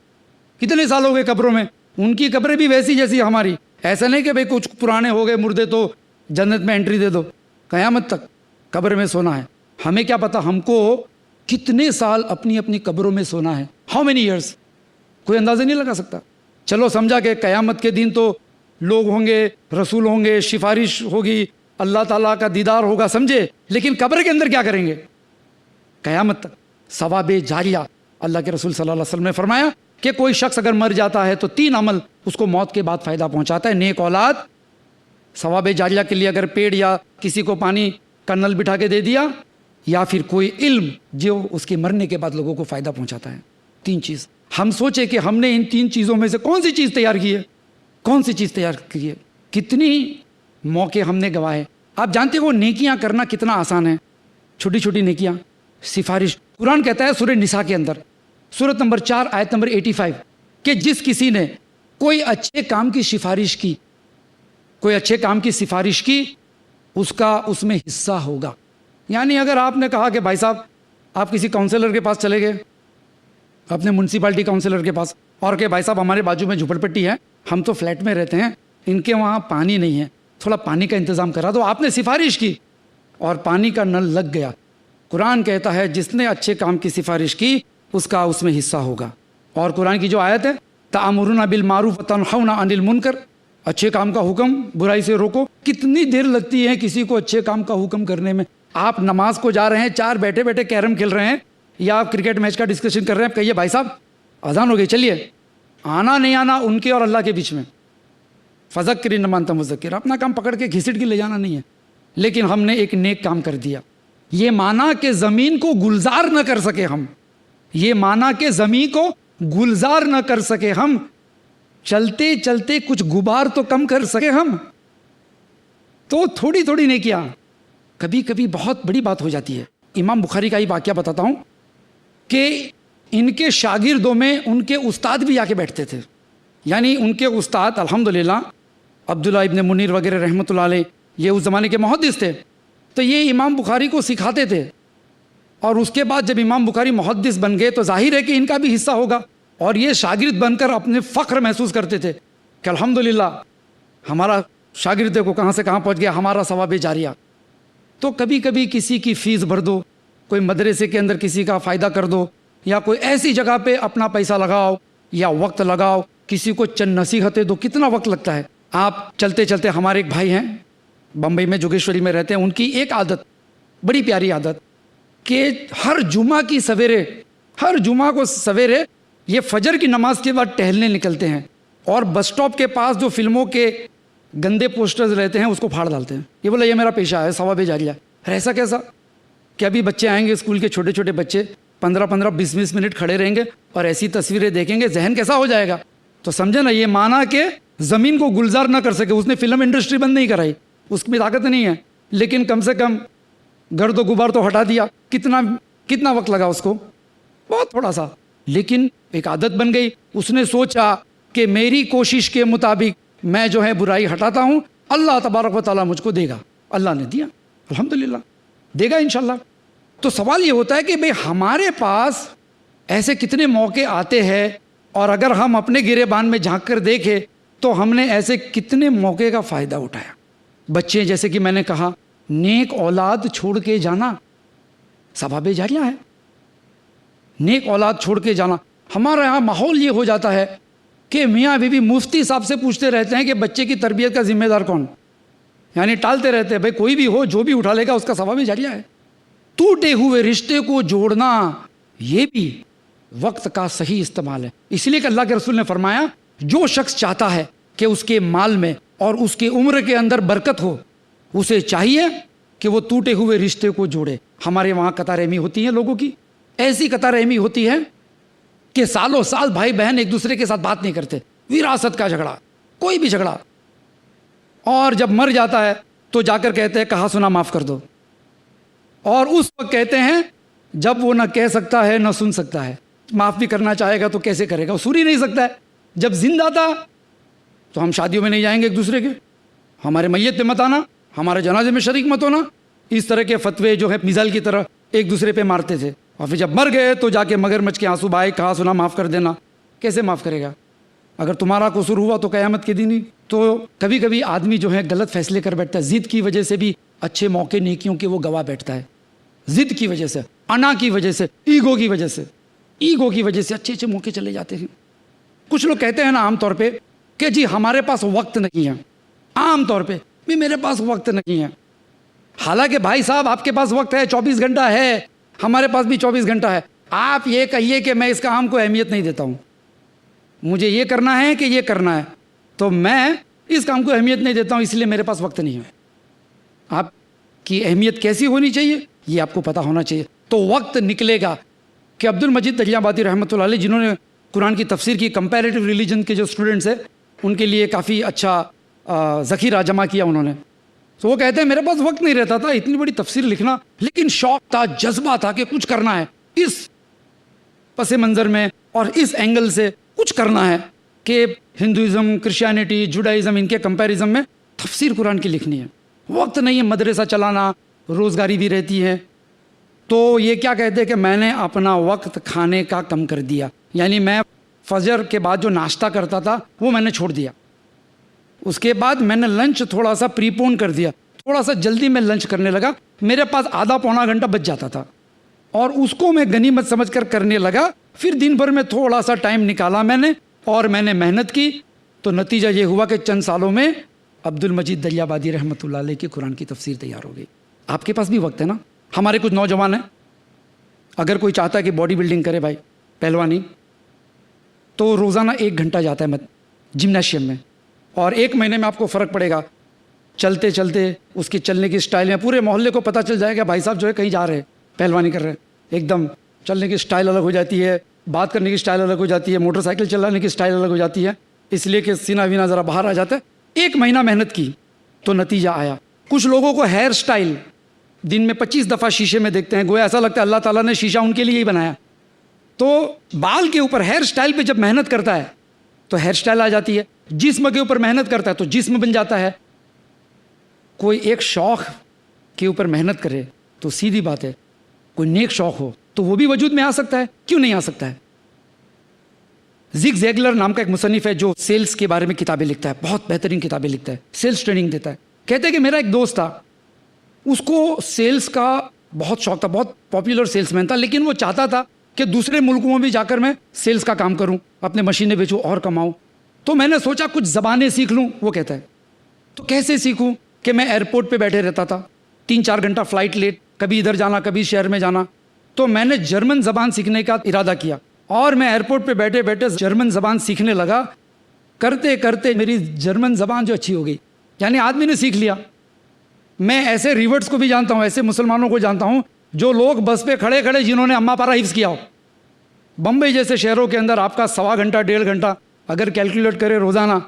کتنے سال ہو گئے قبروں میں. ان کی قبریں بھی ویسی جیسی ہماری. ایسا نہیں کہ بھئی کچھ پرانے ہو گئے مردے تو جنت میں انٹری دے دو. قیامت تک قبر میں سونا ہے. ہمیں کیا پتا ہم کو کتنے سال اپنی اپنی قبروں میں سونا ہے. ہاؤ مینی ایئرس، کوئی اندازہ نہیں لگا سکتا. چلو سمجھا کہ قیامت کے دن تو لوگ ہوں گے، رسول ہوں گے، سفارش ہوگی، اللہ تعالیٰ کا دیدار ہوگا، سمجھے. لیکن قبر کے اندر کیا کریں گے قیامت تک؟ ثواب جاریہ. اللہ کے رسول صلی اللہ علیہ وسلم نے فرمایا کہ کوئی شخص اگر مر جاتا ہے تو 3 عمل اس کو موت کے بعد فائدہ پہنچاتا ہے: نیک اولاد، ثواب جاریہ کے لیے اگر پیڑ یا کسی کو پانی کا نل بٹھا کے دے دیا، یا پھر کوئی علم جو اس کے مرنے کے بعد لوگوں کو فائدہ پہنچاتا ہے. 3 چیز. ہم سوچے کہ ہم نے ان 3 چیزوں میں سے کون سی چیز تیار کی ہے، کون سی چیز تیار کی ہے. کتنی موقع ہم نے گوائے. آپ جانتے ہو نیکیاں کرنا کتنا آسان ہے، چھوٹی چھوٹی نیکیاں. سفارش، قرآن کہتا ہے سورہ نساء کے اندر سورت نمبر 4 آیت نمبر 85 کہ جس کسی نے کوئی اچھے کام کی سفارش کی، کوئی اچھے کام کی سفارش کی، اس کا اس میں حصہ ہوگا. یعنی اگر آپ نے کہا کہ بھائی صاحب آپ کسی کاؤنسلر کے پاس چلے گئے، اپنے میونسپلٹی کاؤنسلر کے پاس، اور کہ بھائی صاحب ہمارے بازو میں جھوپڑ پٹی ہے، ہم تو فلیٹ میں رہتے ہیں، ان کے وہاں پانی نہیں ہے، تھوڑا پانی کا انتظام کرا دو. آپ نے سفارش کی اور پانی کا نل لگ گیا. قرآن کہتا ہے جس نے اچھے کام کی سفارش کی اس کا اس میں حصہ ہوگا. اور قرآن کی جو آیت ہے تأمرون بالمعروف وتنہون عن المنکر، اچھے کام کا حکم، برائی سے روکو. کتنی دیر لگتی ہے کسی کو اچھے کام کا حکم کرنے میں. آپ نماز کو جا رہے ہیں، 4 بیٹھے بیٹھے کیرم کھیل رہے ہیں یا آپ کرکٹ میچ کا ڈسکشن کر رہے ہیں، آپ کہیے بھائی صاحب اذان ہو گئی چلیے. آنا نہیں آنا ان کے اور اللہ کے بیچ میں. فذکر انما انت مذکر، اپنا کام پکڑ کے گھسٹ کے لے جانا نہیں ہے. لیکن ہم نے ایک نیک کام کر دیا. یہ مانا کہ زمین کو گلزار نہ کر سکے ہم، یہ مانا کہ زمین کو گلزار نہ کر سکے ہم، چلتے چلتے کچھ غبار تو کم کر سکے ہم. تو تھوڑی تھوڑی نیکیاں کبھی کبھی بہت بڑی بات ہو جاتی ہے. امام بخاری کا ہی واقعہ بتاتا ہوں کہ ان کے شاگردوں میں ان کے استاد بھی آ کے بیٹھتے تھے. یعنی ان کے استاد الحمدللہ عبداللہ ابن منیر وغیرہ رحمۃ اللہ علیہ، یہ اس زمانے کے محدث تھے. تو یہ امام بخاری کو سکھاتے تھے، اور اس کے بعد جب امام بخاری محدث بن گئے تو ظاہر ہے کہ ان کا بھی حصہ ہوگا. اور یہ شاگرد بن کر اپنے فخر محسوس کرتے تھے کہ الحمدللہ ہمارا شاگرد کو کہاں سے کہاں پہنچ گیا، ہمارا ثواب جاریہ. تو کبھی کبھی کسی کی فیس بھر دو، کوئی مدرسے کے اندر کسی کا فائدہ کر دو، یا کوئی ایسی جگہ پہ اپنا پیسہ لگاؤ یا وقت لگاؤ، کسی کو چند نصیحتیں دو. کتنا وقت لگتا ہے. آپ چلتے چلتے، ہمارے ایک بھائی ہیں بمبئی میں جوگیشوری میں رہتے ہیں، ان کی ایک عادت، بڑی پیاری عادت، کہ ہر جمعہ کی سویرے، ہر جمعہ کو سویرے یہ فجر کی نماز کے بعد ٹہلنے نکلتے ہیں، اور بس سٹاپ کے پاس جو فلموں کے گندے پوسٹرز رہتے ہیں اس کو پھاڑ ڈالتے ہیں. یہ بولا یہ میرا پیشہ ہے، ثواب جاریہ. ایسا کیسا کہ ابھی بچے آئیں گے اسکول کے، چھوٹے چھوٹے بچے 15 20 منٹ کھڑے رہیں گے اور ایسی تصویریں دیکھیں گے، ذہن کیسا ہو جائے گا. تو سمجھے نا، یہ مانا کہ زمین کو گلزار نہ کر سکے. اس نے فلم انڈسٹری بند نہیں کرائی، اس میں طاقت نہیں ہے، لیکن کم سے کم گرد و غبار تو ہٹا دیا. کتنا وقت لگا اس کو؟ بہت تھوڑا سا. لیکن ایک عادت بن گئی. اس نے سوچا کہ میری کوشش کے مطابق میں جو ہے برائی ہٹاتا ہوں، اللہ تبارک و تعالیٰ مجھ کو دے گا. اللہ نے دیا، الحمدللہ دے گا انشاءاللہ. تو سوال یہ ہوتا ہے کہ بھئی ہمارے پاس ایسے کتنے موقع آتے ہیں، اور اگر ہم اپنے گریبان میں جھانک کر دیکھیں تو ہم نے ایسے کتنے موقع کا فائدہ اٹھایا. بچے، جیسے کہ میں نے کہا، نیک اولاد چھوڑ کے جانا ثواب جاریہ ہے. نیک اولاد چھوڑ کے جانا. ہمارے یہاں ماحول یہ ہو جاتا ہے کہ میاں بیوی مفتی صاحب سے پوچھتے رہتے ہیں کہ بچے کی تربیت کا ذمہ دار کون، یعنی ٹالتے رہتے ہیں. بھائی کوئی بھی ہو، جو بھی اٹھا لے گا اس کا ثواب جاریہ ہے. ٹوٹے ہوئے رشتے کو جوڑنا یہ بھی وقت کا صحیح استعمال ہے. اس لیے کہ اللہ کے رسول نے فرمایا جو شخص چاہتا ہے کہ اس کے مال میں اور اس کے عمر کے اندر برکت ہو، اسے چاہیے کہ وہ ٹوٹے ہوئے رشتے کو جوڑے. ہمارے وہاں قطع رحمی ہوتی ہیں لوگوں کی، ایسی قطع رحمی ہوتی ہے کہ سالوں سال بھائی بہن ایک دوسرے کے ساتھ بات نہیں کرتے، وراثت کا جھگڑا، کوئی بھی جھگڑا، اور جب مر جاتا ہے تو جا کر کہتے ہیں کہا سنا معاف کر دو. اور اس وقت کہتے ہیں جب وہ نہ کہہ سکتا ہے نہ سن سکتا ہے. معاف بھی کرنا چاہے گا تو کیسے کرے گا، وہ سن ہی نہیں سکتا ہے. جب زندہ تھا تو ہم شادیوں میں نہیں جائیں گے ایک دوسرے کے، ہمارے میت پہ مت آنا، ہمارے جنازے میں شریک مت ہونا. اس طرح کے فتوے جو ہے میزائل کی طرح ایک دوسرے پہ مارتے تھے. اور پھر جب مر گئے تو جا کے مگر مچھ کے آنسو بہائے، کہا سنا معاف کر دینا. کیسے معاف کرے گا؟ اگر تمہارا قصور ہوا تو قیامت کے دن ہی. تو کبھی کبھی آدمی جو ہے غلط فیصلے کر بیٹھتا ہے، ضد کی وجہ سے بھی اچھے موقع نیکیوں کے وہ گوا بیٹھتا ہے. ضد کی وجہ سے، انا کی وجہ سے، ایگو کی وجہ سے، ایگو کی وجہ سے اچھے موقع چلے جاتے ہیں. کچھ لوگ کہتے ہیں نا عام طور پہ کہ جی ہمارے پاس وقت نہیں ہے. عام طور پہ بھی میرے پاس وقت نہیں ہے. حالانکہ بھائی صاحب آپ کے پاس وقت ہے، 24 گھنٹہ ہے، ہمارے پاس بھی 24 گھنٹہ ہے. آپ یہ کہیے کہ میں اس کام کو اہمیت نہیں دیتا ہوں، مجھے یہ کرنا ہے کہ یہ کرنا ہے، تو میں اس کام کو اہمیت نہیں دیتا ہوں اس لیے میرے پاس وقت نہیں ہے. آپ کی اہمیت کیسی ہونی چاہیے یہ آپ کو پتہ ہونا چاہیے. تو وقت نکلے گا کہ عبد المجید دہلیہ آبادی رحمۃ اللہ علیہ جنہوں نے قرآن کی تفسیر کی، کمپیریٹیو ریلیجن کے جو اسٹوڈنٹس ہیں ان کے لیے کافی اچھا ذخیرہ جمع کیا انہوں نے. تو وہ کہتے ہیں میرے پاس وقت نہیں رہتا تھا اتنی بڑی تفسیر لکھنا، لیکن شوق تھا، جذبہ تھا کہ کچھ کرنا ہے، اس پس منظر میں اور اس اینگل سے کچھ کرنا ہے کہ ہندوازم، کرسچینٹی، جوڈائزم ان کے کمپیریزن میں تفسیر قرآن کی لکھنی ہے. وقت نہیں ہے، مدرسہ چلانا، روزگاری بھی رہتی ہے. تو یہ کیا کہتے ہیں کہ میں نے اپنا وقت کھانے کا کم کر دیا، یعنی میں فجر کے بعد جو ناشتہ کرتا تھا وہ میں نے چھوڑ دیا. اس کے بعد میں نے لنچ تھوڑا سا پریپون کر دیا، تھوڑا سا جلدی میں لنچ کرنے لگا. میرے پاس آدھا پونا گھنٹہ بچ جاتا تھا اور اس کو میں غنیمت سمجھ کر کرنے لگا. پھر دن بھر میں تھوڑا سا ٹائم نکالا میں نے اور میں نے محنت کی. تو نتیجہ یہ ہوا کہ چند سالوں میں عبد المجید دہلیہ آبادی رحمۃ اللہ علیہ کی قرآن کی تفسیر تیار ہو گئی. آپ کے پاس بھی وقت ہے نا. ہمارے کچھ نوجوان ہیں، اگر کوئی چاہتا ہے کہ باڈی بلڈنگ کرے بھائی، پہلوانی، تو روزانہ 1 گھنٹہ جاتا ہے جمناشیم میں، اور 1 مہینے میں آپ کو فرق پڑے گا. چلتے چلتے اس کی چلنے کی سٹائل میں پورے محلے کو پتہ چل جائے گا بھائی صاحب جو ہے کہیں جا رہے ہیں، پہلوانی کر رہے ہیں. ایک دم چلنے کی سٹائل الگ ہو جاتی ہے، بات کرنے کی سٹائل الگ ہو جاتی ہے، موٹر سائیکل چلانے کی سٹائل الگ ہو جاتی ہے، اس لیے کہ سینہ وینہ ذرا باہر آ جاتا ہے. 1 مہینہ محنت کی تو نتیجہ آیا. کچھ لوگوں کو ہیئر سٹائل دن میں 25 دفعہ شیشے میں دیکھتے ہیں، گویا ایسا لگتا ہے اللہ تعالیٰ نے شیشہ ان کے لیے ہی بنایا. تو بال کے اوپر ہیئر سٹائل پہ جب محنت کرتا ہے تو ہیئر سٹائل آ جاتی ہے. جسم کے اوپر محنت کرتا ہے تو جسم بن جاتا ہے. کوئی ایک شوق کے اوپر محنت کرے تو سیدھی بات ہے کوئی نیک شوق ہو تو وہ بھی وجود میں آ سکتا ہے، کیوں نہیں آ سکتا ہے. زگ زیگلر نام کا ایک مصنف ہے جو سیلز کے بارے میں کتابیں لکھتا ہے، بہت بہترین کتابیں لکھتا ہے، سیلز ٹریننگ دیتا ہے. کہتے ہیں کہ میرا ایک دوست تھا، اس کو سیلز کا بہت شوق تھا، بہت پاپولر سیلز مین تھا، لیکن وہ چاہتا تھا کہ دوسرے ملکوں میں بھی جا کر میں سیلز کا کام کروں، اپنے مشینیں بیچوں اور کماؤں. تو میں نے سوچا کچھ زبانیں سیکھ لوں. وہ کہتا ہے تو کیسے سیکھوں کہ میں ایئرپورٹ پہ بیٹھے رہتا تھا، 3-4 گھنٹہ فلائٹ لیٹ، کبھی ادھر جانا کبھی شہر میں جانا. تو میں نے جرمن زبان سیکھنے کا ارادہ کیا اور میں ایئرپورٹ پہ بیٹھے بیٹھے جرمن زبان سیکھنے لگا. کرتے کرتے میری جرمن زبان جو اچھی ہو گئی، یعنی آدمی نے سیکھ لیا. میں ایسے ریورٹس کو بھی جانتا ہوں، ایسے مسلمانوں کو جانتا ہوں جو لوگ بس پہ کھڑے کھڑے جنہوں نے اما پارا حفظ کیا ہو. بمبئی جیسے شہروں کے اندر آپ کا 1.25 گھنٹہ 1.5 گھنٹہ اگر کیلکولیٹ کرے روزانہ،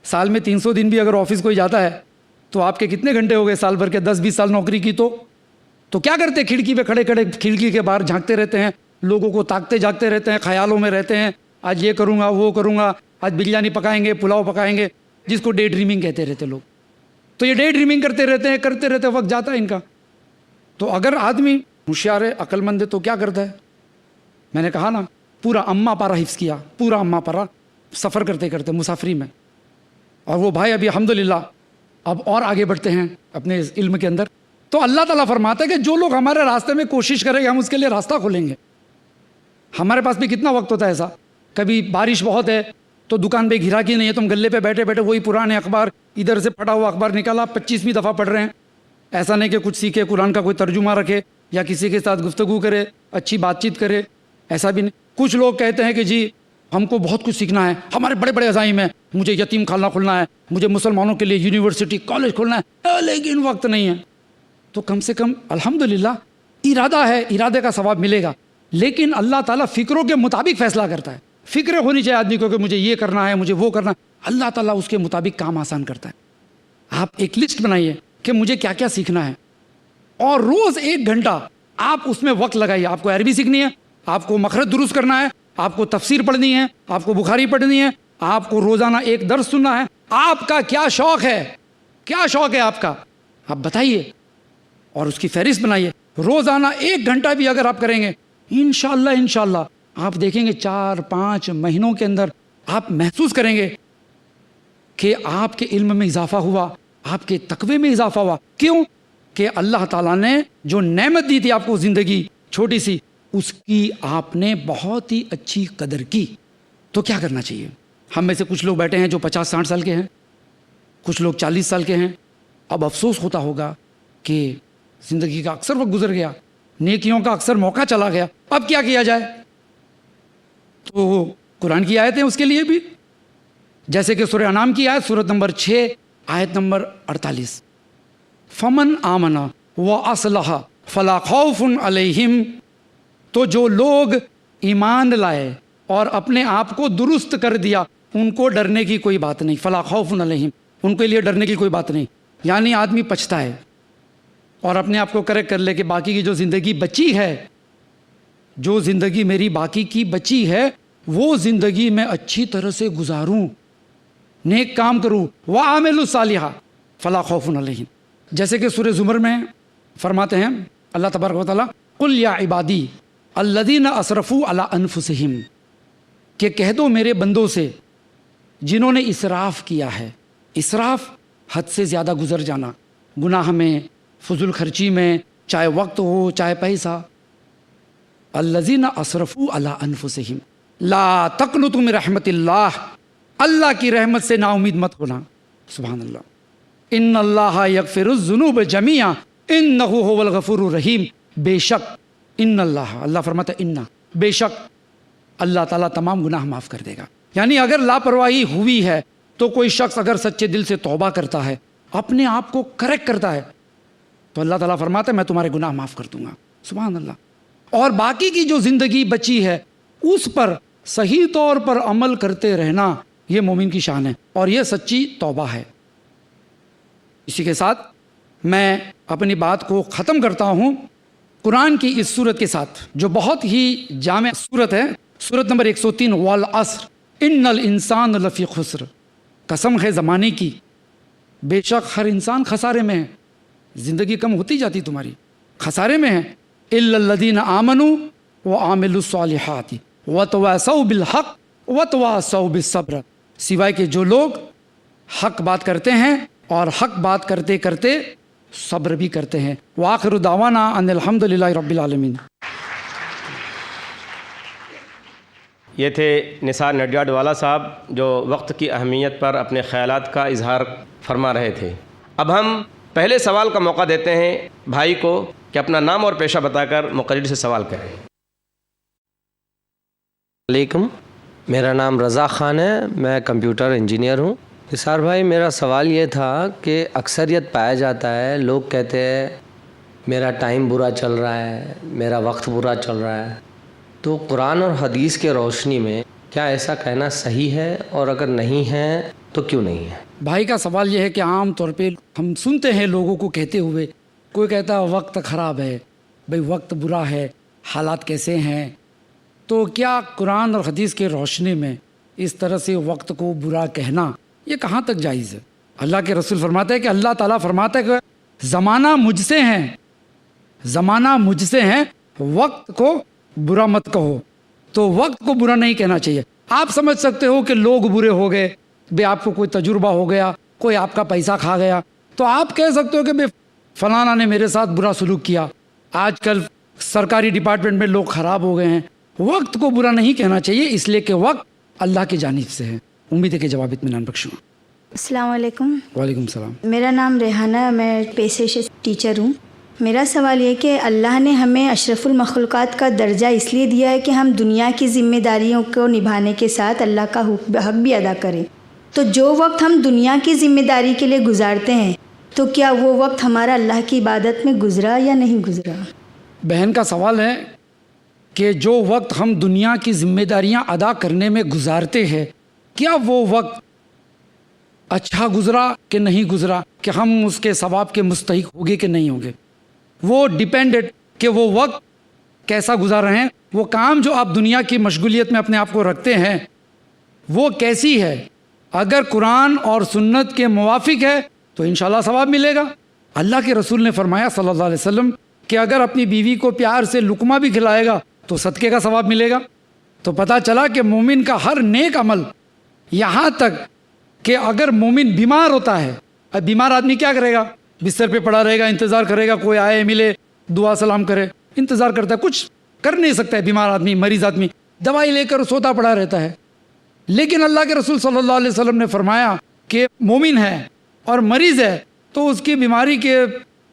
سال میں 300 دن بھی اگر آفس کوئی جاتا ہے تو آپ کے کتنے گھنٹے ہو گئے سال بھر کے؟ 10-20 سال نوکری کی. تو کیا کرتے؟ کھڑکی پہ کھڑے کھڑے کھڑکی کے باہر جھانکتے رہتے ہیں، لوگوں کو تاکتے جاگتے رہتے ہیں، خیالوں میں رہتے ہیں آج یہ کروں گا وہ کروں گا، آج بریانی پکائیں گے پلاؤ پکائیں گے، جس کو ڈے ڈریمنگ کہتے رہتے لوگ. تو یہ ڈے ڈریمنگ کرتے رہتے وقت جاتا ہے ان کا. تو اگر آدمی ہوشیار ہے، عقل مند ہے تو کیا کرتا ہے؟ میں نے کہا نا پورا اما پارا حفظ کیا، پورا اما پارا سفر کرتے کرتے مسافری میں. اور وہ بھائی ابھی الحمدللہ اب اور آگے بڑھتے ہیں اپنے علم کے اندر. تو اللہ تعالیٰ فرماتا ہے کہ جو لوگ ہمارے راستے میں کوشش کریں گے ہم اس کے لیے راستہ کھولیں گے. ہمارے پاس بھی کتنا وقت ہوتا ہے ایسا، کبھی بارش بہت ہے تو دکان پہ گھراکی نہیں ہے، تم گلے پہ بیٹھے بیٹھے وہی پرانے اخبار ادھر سے پھٹا ہوا اخبار نکالا 25ویں دفعہ پڑھ رہے ہیں. ایسا نہیں کہ کچھ سیکھے، قرآن کا کوئی ترجمہ رکھے یا کسی کے ساتھ گفتگو کرے، اچھی بات چیت کرے، ایسا بھی نہیں. کچھ لوگ کہتے ہیں کہ جی ہم کو بہت کچھ سیکھنا ہے، ہمارے بڑے بڑے عزائم ہیں، مجھے یتیم خانہ کھولنا ہے، مجھے مسلمانوں کے لیے یونیورسٹی کالج کھولنا ہے، لیکن وقت نہیں ہے. تو کم سے کم الحمدللہ ارادہ ہے، ارادے کا ثواب ملے گا. لیکن اللہ تعالیٰ فکروں کے مطابق فیصلہ کرتا ہے. فکریں ہونی چاہیے آدمی کو کہ مجھے یہ کرنا ہے، مجھے وہ کرنا ہے. اللہ تعالیٰ اس کے مطابق کام آسان کرتا ہے. آپ ایک لسٹ بنائیے کہ مجھے کیا کیا سیکھنا ہے اور روز 1 گھنٹہ آپ اس میں وقت لگائیے. آپ کو عربی سیکھنی ہے، آپ کو مخرج درست کرنا ہے، آپ کو تفسیر پڑھنی ہے، آپ کو بخاری پڑھنی ہے، آپ کو روزانہ 1 درس سننا ہے. آپ کا کیا شوق ہے؟ کیا شوق ہے آپ کا؟ آپ بتائیے اور اس کی فہرست بنائیے. روزانہ 1 گھنٹہ بھی اگر آپ کریں گے انشاءاللہ آپ دیکھیں گے 4-5 مہینوں کے اندر آپ محسوس کریں گے کہ آپ کے علم میں اضافہ ہوا، آپ کے تقوی میں اضافہ ہوا. کیوں؟ کہ اللہ تعالیٰ نے جو نعمت دی تھی آپ کو زندگی چھوٹی سی، اس کی آپ نے بہت ہی اچھی قدر کی. تو کیا کرنا چاہیے؟ ہم میں سے کچھ لوگ بیٹھے ہیں جو 50-60 سال کے ہیں، کچھ لوگ 40 سال کے ہیں. اب افسوس ہوتا ہوگا کہ زندگی کا اکثر وقت گزر گیا، نیکیوں کا اکثر موقع چلا گیا، اب کیا کیا جائے؟ تو قرآن کی آیتیں اس کے لیے بھی جیسے کہ سورہ انعام کی آیت سورت نمبر 6 آیت نمبر 48، فمن آمنا واصلح فلا خوف علیہم، تو جو لوگ ایمان لائے اور اپنے آپ کو درست کر دیا ان کو ڈرنے کی کوئی بات نہیں، فلا خوف علیہم، ان کے لیے ڈرنے کی کوئی بات نہیں۔ یعنی آدمی پچھتا ہے اور اپنے آپ کو کریکٹ کر لے کہ باقی کی جو زندگی بچی ہے، جو زندگی میری باقی کی بچی ہے وہ زندگی میں اچھی طرح سے گزاروں، نیک کام کروں، وَعَامِلُوا الصَّالِحَاتِ فَلَا خَوْفٌ عَلَيْهِمْ، جیسے کہ سورہ زمر میں فرماتے ہیں اللہ تبارک و تعالیٰ، قُلْ يَا عِبَادِي الَّذِينَ أَسْرَفُوا عَلَىٰ أَنفُسِهِمْ، کہ کہہ دو میرے بندوں سے جنہوں نے اسراف کیا ہے۔ اسراف حد سے زیادہ گزر جانا، گناہ میں، فضول خرچی میں، چاہے وقت ہو چاہے پیسہ۔ الذین اسرفوا علی انفسہم لا تقنطوا من رحمت اللہ، اللہ کی رحمت سے نا امید مت ہونا۔ سبحان اللہ، ان اللہ یغفر الذنوب جميعا انہ هو الغفور الرحیم، بے شک ان اللہ فرماتا ہے ان، بے شک اللہ تعالیٰ تمام گناہ معاف کر دے گا۔ یعنی اگر لاپرواہی ہوئی ہے تو کوئی شخص اگر سچے دل سے توبہ کرتا ہے، اپنے آپ کو کریکٹ کرتا ہے، تو اللہ تعالیٰ فرماتا ہے میں تمہارے گناہ معاف کر دوں گا۔ سبحان اللہ۔ اور باقی کی جو زندگی بچی ہے اس پر صحیح طور پر عمل کرتے رہنا، یہ مومن کی شان ہے اور یہ سچی توبہ ہے۔ اسی کے ساتھ میں اپنی بات کو ختم کرتا ہوں قرآن کی اس سورت کے ساتھ جو بہت ہی جامع سورت ہے، سورت نمبر 103، والعصر ان الانسان لفی خسر، قسم ہے زمانے کی، بے شک ہر انسان خسارے میں ہے، زندگی کم ہوتی جاتی تمہاری، خسارے میں ہے، الا الذین آمنوا وعملوا الصالحات وتواصوا بالحق وتواصوا بالصبر، سوائے کہ جو لوگ حق بات کرتے ہیں اور حق بات کرتے کرتے صبر بھی کرتے ہیں۔ وآخر دعوانا ان الحمد للہ رب العالمین۔ یہ تھے نثار نڈیاڈ والا صاحب جو وقت کی اہمیت پر اپنے خیالات کا اظہار فرما رہے تھے۔ اب ہم پہلے سوال کا موقع دیتے ہیں بھائی کو کہ اپنا نام اور پیشہ بتا کر مقرر سے سوال کریں۔ علیکم، میرا نام رضا خان ہے، میں کمپیوٹر انجینئر ہوں۔ نثار بھائی، میرا سوال یہ تھا کہ اکثریت پایا جاتا ہے، لوگ کہتے ہیں میرا ٹائم برا چل رہا ہے، میرا وقت برا چل رہا ہے، تو قرآن اور حدیث کے روشنی میں کیا ایسا کہنا صحیح ہے، اور اگر نہیں ہے تو کیوں نہیں ہے؟ بھائی کا سوال یہ ہے کہ عام طور پہ ہم سنتے ہیں لوگوں کو کہتے ہوئے، کوئی کہتا ہے وقت خراب ہے، بھئی وقت برا ہے، حالات کیسے ہیں، تو کیا قرآن اور حدیث کے روشنی میں اس طرح سے وقت کو برا کہنا یہ کہاں تک جائز ہے؟ اللہ کے رسول فرماتے ہیں کہ اللہ تعالیٰ فرماتا ہے کہ زمانہ مجھ سے ہیں، زمانہ مجھ سے ہیں، وقت کو برا مت کہو۔ تو وقت کو برا نہیں کہنا چاہیے۔ آپ سمجھ سکتے ہو کہ لوگ برے ہو گئے، بے آپ کو کوئی تجربہ ہو گیا، کوئی آپ کا پیسہ کھا گیا، تو آپ کہہ سکتے ہو کہ بے فلانا نے میرے ساتھ برا سلوک کیا، آج کل سرکاری ڈپارٹمنٹ میں لوگ خراب ہو گئے ہیں۔ وقت کو برا نہیں کہنا چاہیے، اس لیے کہ وقت اللہ کی جانب سے ہے۔ امید ہے کہ جواب اطمینان بخشوں۔ السلام علیکم۔ وعلیکم السلام۔ میرا نام ریحانہ ہے، میں پیشے سے ٹیچر ہوں۔ میرا سوال یہ کہ اللہ نے ہمیں اشرف المخلوقات کا درجہ اس لیے دیا ہے کہ ہم دنیا کی ذمہ داریوں کو نبھانے کے ساتھ اللہ کا حق بھی ادا کریں، تو جو وقت ہم دنیا کی ذمہ داری کے لیے گزارتے ہیں تو کیا وہ وقت ہمارا اللہ کی عبادت میں گزرا یا نہیں گزرا؟ بہن کا سوال ہے کہ جو وقت ہم دنیا کی ذمہ داریاں ادا کرنے میں گزارتے ہیں، کیا وہ وقت اچھا گزرا کہ نہیں گزرا، کہ ہم اس کے ثواب کے مستحق ہوگے کہ نہیں ہوگے؟ وہ ڈیپینڈڈ کہ وہ وقت کیسا گزار رہے ہیں، وہ کام جو آپ دنیا کی مشغولیت میں اپنے آپ کو رکھتے ہیں وہ کیسی ہے۔ اگر قرآن اور سنت کے موافق ہے تو انشاءاللہ ثواب ملے گا۔ اللہ کے رسول نے فرمایا صلی اللہ علیہ وسلم کہ اگر اپنی بیوی کو پیار سے لقمہ بھی کھلائے گا تو صدقے کا ثواب ملے گا۔ تو پتہ چلا کہ مومن کا ہر نیک عمل، یہاں تک کہ اگر مومن بیمار ہوتا ہے، اب بیمار آدمی کیا کرے گا؟ بستر پہ پڑا رہے گا، انتظار کرے گا کوئی آئے ملے دعا سلام کرے، انتظار کرتا ہے، کچھ کر نہیں سکتا ہے۔ بیمار آدمی، مریض آدمی دوائی لے کر سوتا پڑا رہتا ہے۔ لیکن اللہ کے رسول صلی اللہ علیہ وسلم نے فرمایا کہ مومن ہے اور مریض ہے تو اس کی بیماری کے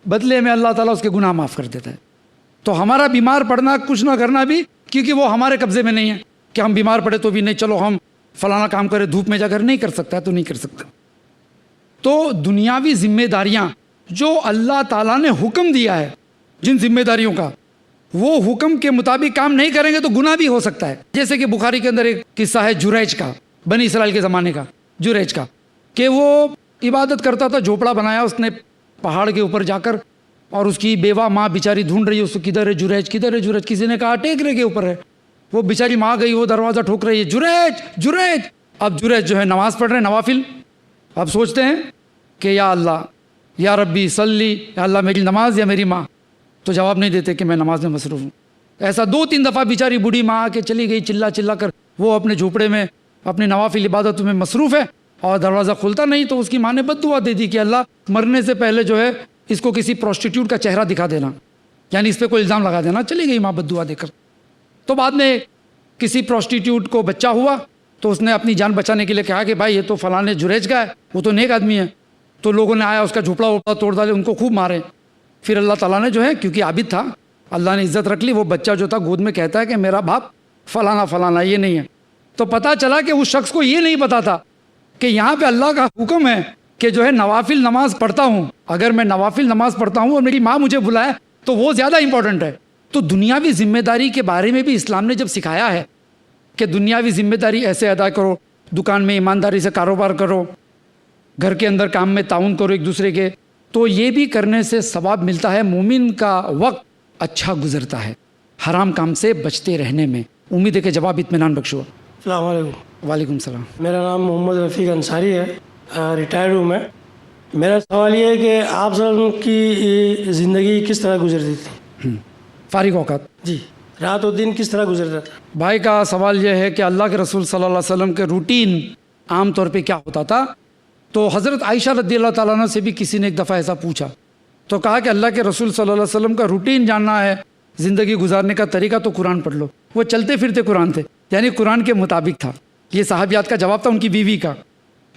بدلے میں اللہ تعالیٰ اس کے گناہ معاف کر دیتا ہے۔ تو ہمارا بیمار پڑنا، کچھ نہ کرنا بھی، کیونکہ وہ ہمارے قبضے میں نہیں ہے کہ ہم بیمار پڑے تو بھی نہیں، چلو ہم فلانا کام کرے دھوپ میں جا کر نہیں کر سکتا ہے تو نہیں کر سکتا. تو دنیاوی ذمہ داریاں جو اللہ تعالیٰ نے حکم دیا ہے جن ذمہ داریوں کا, وہ حکم کے مطابق کام نہیں کریں گے تو گناہ بھی ہو سکتا ہے. جیسے کہ بخاری کے اندر ایک قصہ ہے جریج کا, بنی اسرائیل کے زمانے کا جریج کا, کہ وہ عبادت کرتا تھا, جھوپڑا بنایا اس نے پہاڑ کے اوپر جا کر, اور اس کی بیوہ ماں بیچاری ڈھونڈ رہی ہے اس کو, کدھر ہے جریج, کدھر ہے جریج. کسی نے کہا ٹیکرے کے اوپر ہے. وہ بیچاری ماں گئی, وہ دروازہ ٹھوک رہی ہے, جریج جریج. اب جریج جو ہے نماز پڑھ رہے ہیں نوافل. اب سوچتے ہیں کہ یا اللہ یا ربی صلی, یا اللہ میری نماز یا میری ماں. تو جواب نہیں دیتے کہ میں نماز میں مصروف ہوں. ایسا 2-3 دفعہ بیچاری بوڑھی ماں آ کے چلی گئی, چلا چلا کر وہ اپنے جھوپڑے میں اپنی نوافل عبادتوں میں مصروف ہے, اور دروازہ کھلتا نہیں. تو اس کی ماں نے بد دعا دے دی کہ اللہ مرنے سے پہلے جو ہے اس کو کسی پروسٹیٹیوٹ کا چہرہ دکھا دینا, یعنی اس پہ کوئی الزام لگا دینا. چلی گئی ماں بد دعا دے کر. تو بعد میں کسی پروسٹیٹیوٹ کو بچہ ہوا تو اس نے اپنی جان بچانے کے لیے کہا کہ بھائی یہ تو فلاں جریج کا ہے, وہ تو نیک آدمی ہے. تو لوگوں نے آیا اس کا جھوپڑا وپڑا توڑ ڈالے, ان کو خوب مارے. پھر اللہ تعالیٰ نے جو ہے کیونکہ عابد تھا اللہ نے عزت رکھ لی. وہ بچہ جو تھا گود میں کہتا ہے کہ میرا باپ فلانا فلانا یہ نہیں ہے. تو پتہ چلا کہ اس شخص کو یہ نہیں پتا تھا کہ یہاں پہ اللہ کا حکم ہے کہ جو ہے نوافل نماز پڑھتا ہوں, اگر میں نوافل نماز پڑھتا ہوں اور میری ماں مجھے بلائے تو وہ زیادہ امپورٹنٹ ہے. تو دنیاوی ذمہ داری کے بارے میں بھی اسلام نے جب سکھایا ہے کہ دنیاوی ذمہ داری ایسے ادا کرو, دکان میں ایمانداری سے کاروبار کرو, گھر کے اندر کام میں تعاون کرو ایک دوسرے کے, تو یہ بھی کرنے سے ثواب ملتا ہے. مومن کا وقت اچھا گزرتا ہے حرام کام سے بچتے رہنے میں. امید ہے کہ جواب اطمینان بخش ہوا. السلام علیکم. وعلیکم السلام. میرا نام محمد رفیق انصاری ہے, ریٹائرڈ ہوں میں. میرا سوال یہ ہے کہ آپ صلی اللہ علیہ وسلم کی زندگی کس طرح گزرتی تھی؟ فارغ اوقات جی, رات و دن کس طرح گزرتا تھا؟ بھائی کا سوال یہ ہے کہ اللہ کے رسول صلی اللہ علیہ وسلم کے روٹین عام طور پہ کیا ہوتا تھا. تو حضرت عائشہ رضی اللہ تعالیٰ عنہ سے بھی کسی نے ایک دفعہ ایسا پوچھا تو کہا کہ اللہ کے رسول صلی اللہ علیہ وسلم کا روٹین جاننا ہے, زندگی گزارنے کا طریقہ, تو قرآن پڑھ لو. وہ چلتے پھرتے قرآن تھے, یعنی قرآن کے مطابق تھا. یہ صحابیات کا جواب تھا ان کی بیوی کا.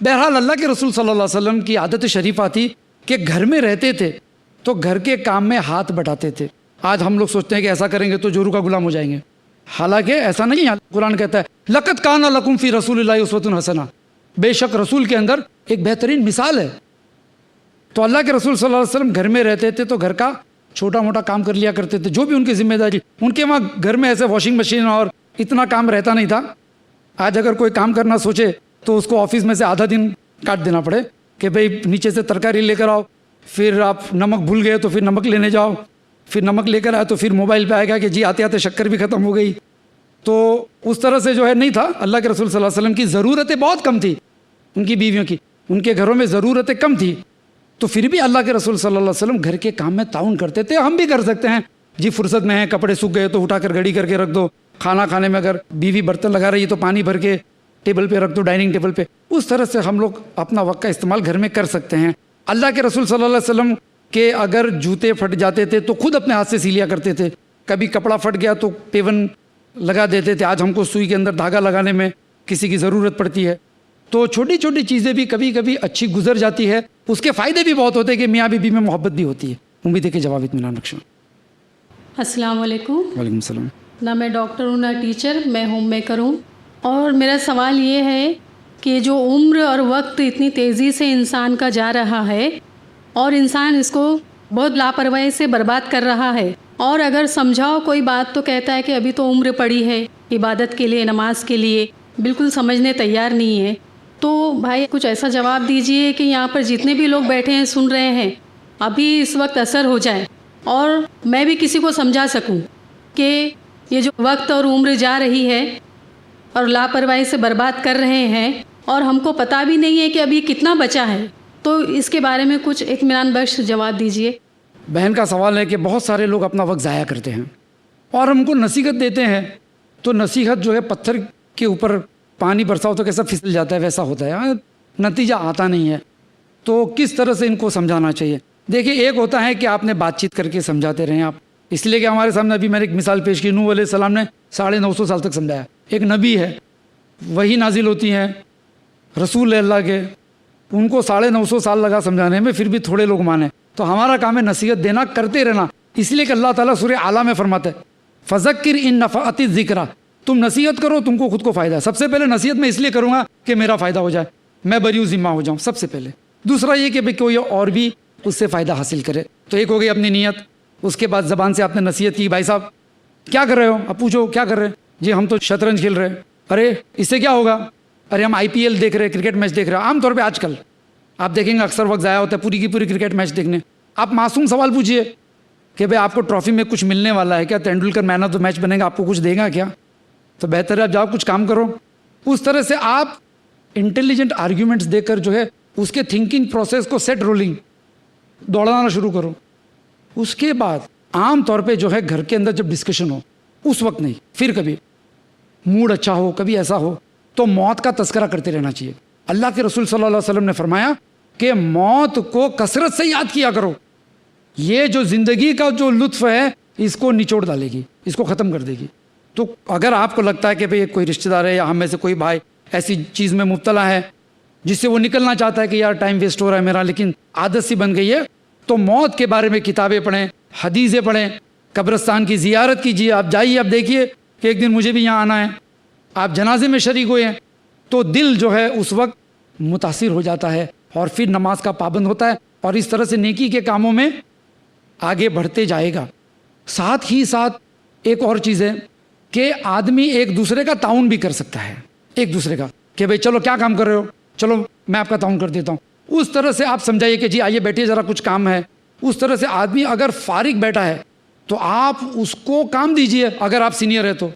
بہرحال اللہ کے رسول صلی اللہ علیہ وسلم کی عادت شریفہ تھی کہ گھر میں رہتے تھے تو گھر کے کام میں ہاتھ بٹاتے تھے. آج ہم لوگ سوچتے ہیں کہ ایسا کریں گے تو جورو کا غلام ہو جائیں گے, حالانکہ ایسا نہیں ہے. قرآن کہتا ہے لقد کان لکم فی رسول اللہ اسوۃ حسنہ, بے شک رسول کے اندر ایک بہترین مثال ہے. تو اللہ کے رسول صلی اللہ علیہ وسلم گھر میں رہتے تھے تو گھر کا چھوٹا موٹا کام کر لیا کرتے تھے, جو بھی ان کی ذمہ داری. ان کے وہاں گھر میں ایسے واشنگ مشین اور اتنا کام رہتا نہیں تھا. آج اگر کوئی کام کرنا سوچے تو اس کو آفس میں سے آدھا دن کاٹ دینا پڑے کہ بھئی نیچے سے ترکاری لے کر آؤ, پھر آپ نمک بھول گئے تو پھر نمک لینے جاؤ, پھر نمک لے کر آئے تو پھر موبائل پہ آئے گا کہ جی آتے آتے شکر بھی ختم ہو گئی. تو اس طرح سے جو ہے نہیں تھا. اللہ کے رسول صلی اللہ علیہ وسلم کی ضرورتیں بہت کم تھی, ان کی بیویوں کی, ان کے گھروں میں ضرورتیں کم تھی. تو پھر بھی اللہ کے رسول صلی اللہ علیہ وسلم گھر کے کام میں تعاون کرتے تھے. ہم بھی کر سکتے ہیں جی, فرصت میں ہیں, کپڑے سوکھ گئے تو اٹھا کر گھڑی کر کے رکھ دو, کھانا کھانے میں اگر بیوی برتن لگا رہی ہے تو پانی بھر کے ٹیبل پہ رکھ دو, ڈائننگ ٹیبل پہ. اس طرح سے ہم لوگ اپنا وقت کا استعمال گھر میں کر سکتے ہیں. اللہ کے رسول صلی اللہ علیہ وسلم کے اگر جوتے پھٹ جاتے تھے تو خود اپنے ہاتھ سے سی لیا کرتے تھے. کبھی کپڑا پھٹ گیا تو پیون لگا دیتے تھے. آج ہم کو سوئی کے اندر دھاگا لگانے میں کسی کی ضرورت پڑتی ہے. تو چھوٹی چھوٹی چیزیں بھی کبھی کبھی اچھی گزر جاتی ہے, اس کے فائدے بھی بہت ہوتے ہیں کہ میاں بیوی میں محبت بھی ہوتی ہے. امید ہے کہ جواب اطمینان بخش. السلام علیکم. وعلیکم السلام. نہ میں ڈاکٹر ہوں نہ ٹیچر, میں ہوم میکر ہوں. اور میرا سوال یہ ہے کہ جو عمر اور وقت اتنی تیزی سے انسان کا جا رہا ہے اور انسان اس کو بہت لاپرواہی سے برباد کر رہا ہے, اور اگر سمجھاؤ کوئی بات تو کہتا ہے کہ ابھی تو عمر پڑی ہے عبادت کے لیے, نماز کے لیے, بالکل سمجھنے تیار نہیں ہے. تو بھائی کچھ ایسا جواب دیجئے کہ یہاں پر جتنے بھی لوگ بیٹھے ہیں سن رہے ہیں, ابھی اس وقت اثر ہو جائے اور میں بھی کسی کو سمجھا سکوں کہ یہ جو وقت اور عمر جا رہی ہے اور لاپرواہی سے برباد کر رہے ہیں اور ہم کو پتہ بھی نہیں ہے کہ ابھی کتنا بچا ہے. تو اس کے بارے میں کچھ اطمینان بخش جواب دیجئے. بہن کا سوال ہے کہ بہت سارے لوگ اپنا وقت ضائع کرتے ہیں اور ہم کو نصیحت دیتے ہیں تو نصیحت جو ہے پتھر کے اوپر پانی برساؤ تو کیسا پھسل جاتا ہے ویسا ہوتا ہے, نتیجہ آتا نہیں ہے. تو کس طرح سے ان کو سمجھانا چاہیے؟ دیکھیے, ایک ہوتا ہے کہ آپ نے بات چیت کر کے سمجھاتے رہیں آپ, اس لیے کہ ہمارے سامنے ابھی میں نے ایک مثال پیش کی, نوح علیہ السلام نے 950 سال تک سمجھایا. ایک نبی ہے, وہی نازل ہوتی ہیں, رسول اللہ کے, ان کو 950 سال لگا سمجھانے میں, پھر بھی تھوڑے لوگ مانے. تو ہمارا کام ہے نصیحت دینا, کرتے رہنا. اس لیے کہ اللہ تعالیٰ سورہ اعلیٰ میں فرماتا ہے فذکر ان نفعت الذکریٰ, تم نصیحت کرو، تم کو خود کو فائدہ ہے. سب سے پہلے نصیحت میں اس لیے کروں گا کہ میرا فائدہ ہو جائے، میں بری ذمہ ہو جاؤں سب سے پہلے. دوسرا یہ کہ کوئی اور بھی اس سے فائدہ حاصل کرے. تو ایک ہو گئی اپنی نیت. اس کے بعد زبان سے آپ نے نصیحت کی، بھائی صاحب کیا کر رہے ہو؟ اب پوچھو کیا کر رہے ہیں؟ جی ہم تو شطرنج کھیل رہے ہیں. ارے اس سے کیا ہوگا؟ ارے ہم IPL دیکھ رہے ہیں، کرکٹ میچ دیکھ رہے ہیں. عام طور پہ آج کل آپ دیکھیں گے اکثر وقت ضائع ہوتا ہے پوری کی پوری کرکٹ میچ دیکھنے. آپ معصوم سوال پوچھیے کہ بھائی آپ کو ٹرافی میں کچھ ملنے والا ہے کیا؟ تینڈولکر مین آف دا میچ بنے گا، آپ کو کچھ دے گا کیا؟ تو بہتر ہے آپ جاؤ کچھ کام کرو. اس طرح سے آپ انٹیلیجنٹ آرگیومنٹس دے کر جو ہے اس کے تھنکنگ پروسیس کو سیٹ رولنگ دوڑانا شروع کرو. اس کے بعد عام طور پہ جو ہے گھر کے اندر جب ڈسکشن ہو اس وقت نہیں، پھر کبھی موڈ اچھا ہو، کبھی ایسا ہو تو موت کا تذکرہ کرتے رہنا چاہیے. اللہ کے رسول صلی اللہ علیہ وسلم نے فرمایا کہ موت کو کثرت سے یاد کیا کرو، یہ جو زندگی کا جو لطف ہے اس کو نچوڑ ڈالے گی، اس کو ختم کر دے گی. تو اگر آپ کو لگتا ہے کہ بھئی کوئی رشتہ دار ہے یا ہم میں سے کوئی بھائی ایسی چیز میں مبتلا ہے جس سے وہ نکلنا چاہتا ہے کہ یار ٹائم ویسٹ ہو رہا ہے میرا، لیکن عادت سی بن گئی ہے، تو موت کے بارے میں کتابیں پڑھیں، حدیثیں پڑھیں، قبرستان کی زیارت کیجیے. آپ جائیے، آپ دیکھیے کہ ایک دن مجھے بھی یہاں آنا ہے. آپ جنازے میں شریک ہوئے ہیں تو دل جو ہے اس وقت متاثر ہو جاتا ہے اور پھر نماز کا پابند ہوتا ہے اور اس طرح سے نیکی کے کاموں میں آگے بڑھتے جائے گا. ساتھ ہی ساتھ ایک اور چیز ہے کہ آدمی ایک دوسرے کا تعاون بھی کر سکتا ہے، ایک دوسرے کا کہ بھئی چلو کیا کام کر رہے ہو، چلو میں آپ کا تعاون کر دیتا ہوں. اس طرح سے آپ سمجھائیے کہ جی آئیے بیٹھیے ذرا کچھ کام ہے. اس طرح سے آدمی اگر فارغ بیٹھا ہے تو آپ اس کو کام دیجئے اگر آپ سینئر ہے تو.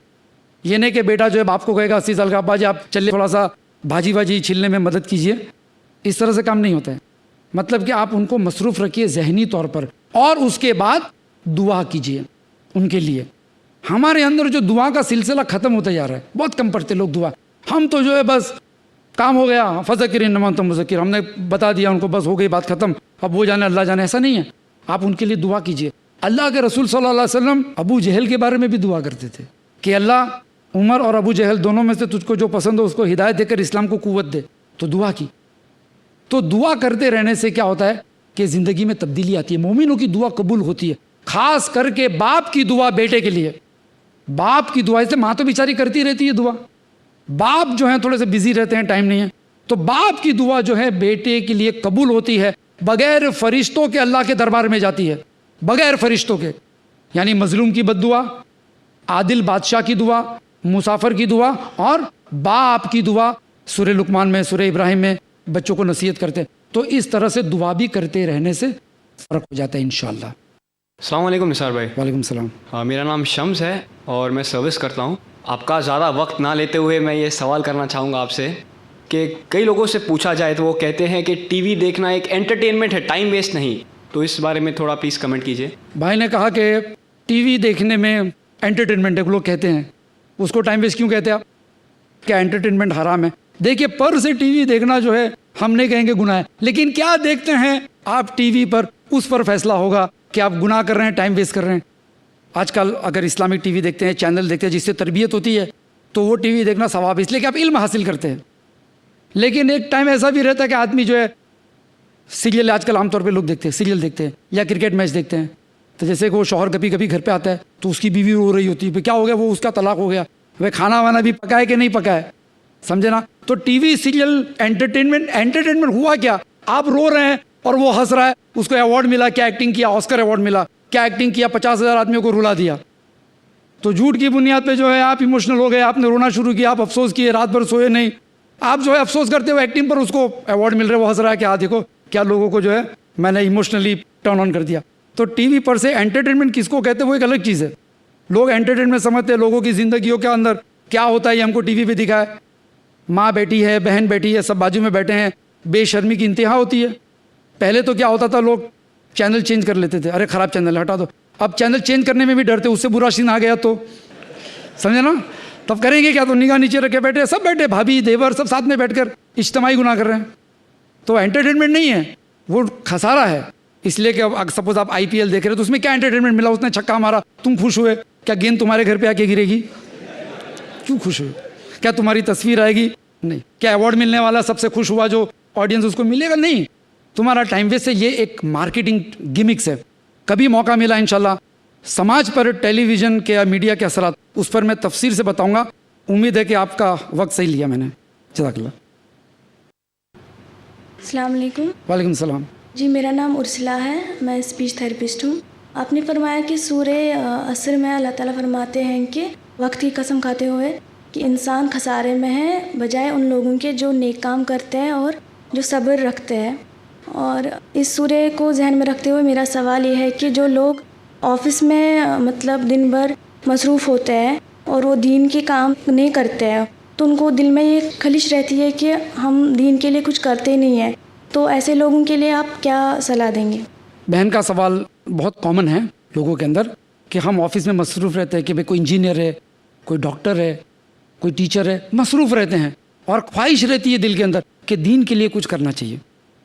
یہ نہیں کہ بیٹا جو ہے باپ کو کہے گا 80 سال کا، ابا جی آپ چلے تھوڑا سا بھاجی واجی چھلنے میں مدد کیجئے. اس طرح سے کام نہیں ہوتا ہے. مطلب کہ آپ ان کو مصروف رکھیے ذہنی طور پر اور اس کے بعد دعا کیجئے ان کے لیے. ہمارے اندر جو دعا کا سلسلہ ختم ہوتا جا رہا ہے، بہت کم پڑھتے لوگ دعا. ہم تو جو ہے بس کام ہو گیا، فذکر انما انت مذکر، ہم نے بتا دیا ان کو، بس ہو گئی بات ختم، اب وہ جانے اللہ جانے. ایسا نہیں ہے. آپ ان کے لیے دعا کیجئے. اللہ کے رسول صلی اللہ علیہ وسلم ابو جہل کے بارے میں بھی دعا کرتے تھے کہ اللہ عمر اور ابو جہل دونوں میں سے تجھ کو جو پسند ہو اس کو ہدایت دے کر اسلام کو قوت دے. تو دعا کی. تو دعا کرتے رہنے سے کیا ہوتا ہے کہ زندگی میں تبدیلی آتی ہے. مومنوں کی دعا قبول ہوتی ہے، خاص کر کے باپ کی دعا بیٹے کے لیے. باپ کی دعا سے ماں تو بیچاری کرتی رہتی ہے دعا، باپ جو ہیں تھوڑے سے بزی رہتے ہیں، ٹائم نہیں ہے، تو باپ کی دعا جو ہے بیٹے کے لیے قبول ہوتی ہے بغیر فرشتوں کے. اللہ کے دربار میں جاتی ہے بغیر فرشتوں کے. یعنی مظلوم کی بد دعا، عادل بادشاہ کی دعا، مسافر کی دعا اور باپ کی دعا. سورہ لقمان میں، سورہ ابراہیم میں بچوں کو نصیحت کرتے ہیں. تو اس طرح سے دعا بھی کرتے رہنے سے فرق ہو جاتا ہے انشاءاللہ. السلام علیکم نثار بھائی. وعلیکم السلام. میرا نام شمس ہے اور میں سروس کرتا ہوں. آپ کا زیادہ وقت نہ لیتے ہوئے میں یہ سوال کرنا چاہوں گا آپ سے کہ کئی لوگوں سے پوچھا جائے تو وہ کہتے ہیں کہ ٹی وی دیکھنا ایک انٹرٹینمنٹ ہے، ٹائم ویسٹ نہیں. تو اس بارے میں تھوڑا پلیز کمنٹ کیجیے. بھائی نے کہا کہ ٹی وی دیکھنے میں انٹرٹینمنٹ ہے، لوگ کہتے ہیں اس کو ٹائم ویسٹ کیوں کہتے ہیں آپ؟ کیا انٹرٹینمنٹ حرام ہے؟ دیکھیے پر سے ٹی وی دیکھنا جو ہے ہم نہیں کہیں گے گناہ ہے، لیکن کیا دیکھتے ہیں آپ ٹی وی پر اس پر فیصلہ ہوگا کہ آپ گناہ کر رہے ہیں، ٹائم ویسٹ کر رہے ہیں. آج کل اگر اسلامک ٹی وی دیکھتے ہیں، چینل دیکھتے ہیں جس سے تربیت ہوتی ہے تو وہ ٹی وی دیکھنا ثواب، اس لیے کہ آپ علم حاصل کرتے ہیں. لیکن ایک ٹائم ایسا بھی رہتا ہے کہ آدمی جو ہے سیریل، آج کل عام طور پہ لوگ دیکھتے ہیں سیریل دیکھتے ہیں یا کرکٹ میچ دیکھتے ہیں. تو جیسے کہ وہ شوہر کبھی کبھی گھر پہ آتا ہے تو اس کی بیوی رو رہی ہوتی ہے، کیا ہو گیا؟ وہ اس کا طلاق ہو گیا. وہ کھانا وانا بھی پکا ہے کہ نہیں پکا ہے، سمجھے نا؟ تو ٹی وی سیریل انٹرٹینمنٹ ہوا کیا؟ آپ رو رہے ہیں اور وہ ہنس رہا ہے، اس کو ایوارڈ ملا، کیا ایکٹنگ کیا، آسکر ایوارڈ ملا، کیا ایکٹنگ کیا، 50,000 آدمیوں کو رلا دیا. تو جھوٹ کی بنیاد پہ جو ہے آپ ایموشنل ہو گئے، آپ نے رونا شروع کیا، آپ افسوس کیے، رات بھر سوئے نہیں. آپ جو ہے افسوس کرتے ہوئے ایکٹنگ پر اس کو ایوارڈ مل رہا ہے، وہ ہنس رہا ہے کہ دیکھو کیا لوگوں کو جو ہے میں نے ایموشنلی ٹرن آن کر دیا. تو ٹی وی پر سے انٹرٹینمنٹ کس کو کہتے ہیں وہ ایک الگ چیز ہے. لوگ انٹرٹینمنٹ سمجھتے ہیں لوگوں کی زندگیوں کے اندر کیا ہوتا ہے یہ ہم کو ٹی وی پہ دکھائے. ماں بیٹی ہے، بہن بیٹی ہے، سب بازو میں بیٹھے ہیں، بے شرمی کی انتہا ہوتی ہے. پہلے تو کیا ہوتا تھا، لوگ چینل چینج کر لیتے تھے، ارے خراب چینل ہٹا دو. اب چینل چینج کرنے میں بھی ڈرتے، اس سے برا سین آ گیا تو سمجھے نا، تب کریں گے کیا؟ تو نگاہ نیچے رکھے بیٹھے، سب بیٹھے، بھابھی دیور سب ساتھ میں بیٹھ کر اجتماعی گناہ کر رہے ہیں. تو انٹرٹینمنٹ نہیں ہے، وہ خسارہ ہے. اس لیے کہ اب سپوز آپ IPL دیکھ رہے ہیں تو اس میں کیا انٹرٹینمنٹ ملا؟ اس نے چھکا مارا، تم خوش ہوئے؟ کیا گیند تمہارے گھر پہ آ کے گرے گی؟ کیوں خوش ہوئے؟ کیا تمہاری تصویر آئے گی؟ نہیں. کیا ایوارڈ ملنے والا سب سے خوش ہوا جو آڈینس اس کو ملے گا؟ نہیں. تمہارا ٹائم ویسٹ ہے. یہ ایک مارکیٹنگ گمکس ہے. کبھی موقع ملا انشاءاللہ سماج پر ٹیلی ویژن کے میڈیا کے اثرات اس پر میں تفصیل سے بتاؤں گا. امید ہے کہ آپ کا وقت صحیح لیا میں نے. جزاک اللہ. السلام علیکم. وعلیکم السلام. جی میرا نام ارسلا ہے, میں اسپیچ تھراپسٹ ہوں. آپ نے فرمایا کہ سورہ عصر میں اللہ تعالیٰ فرماتے ہیں کہ وقت کی قسم کھاتے ہوئے کہ انسان خسارے میں ہے بجائے ان لوگوں کے جو نیک کام کرتے ہیں اور جو صبر رکھتے ہیں. اور اس سورہ کو ذہن میں رکھتے ہوئے میرا سوال یہ ہے کہ جو لوگ آفس میں مطلب دن بھر مصروف ہوتے ہیں اور وہ دین کے کام نہیں کرتے ہیں, تو ان کو دل میں یہ خلش رہتی ہے کہ ہم دین کے لیے کچھ کرتے نہیں ہیں, تو ایسے لوگوں کے لیے آپ کیا صلاح دیں گے؟ بہن کا سوال بہت کامن ہے لوگوں کے اندر کہ ہم آفس میں مصروف رہتے ہیں کہ بھئی کوئی انجینئر ہے, کوئی ڈاکٹر ہے, کوئی ٹیچر ہے, مصروف رہتے ہیں اور خواہش رہتی ہے دل کے اندر کہ دین کے لیے کچھ کرنا چاہیے.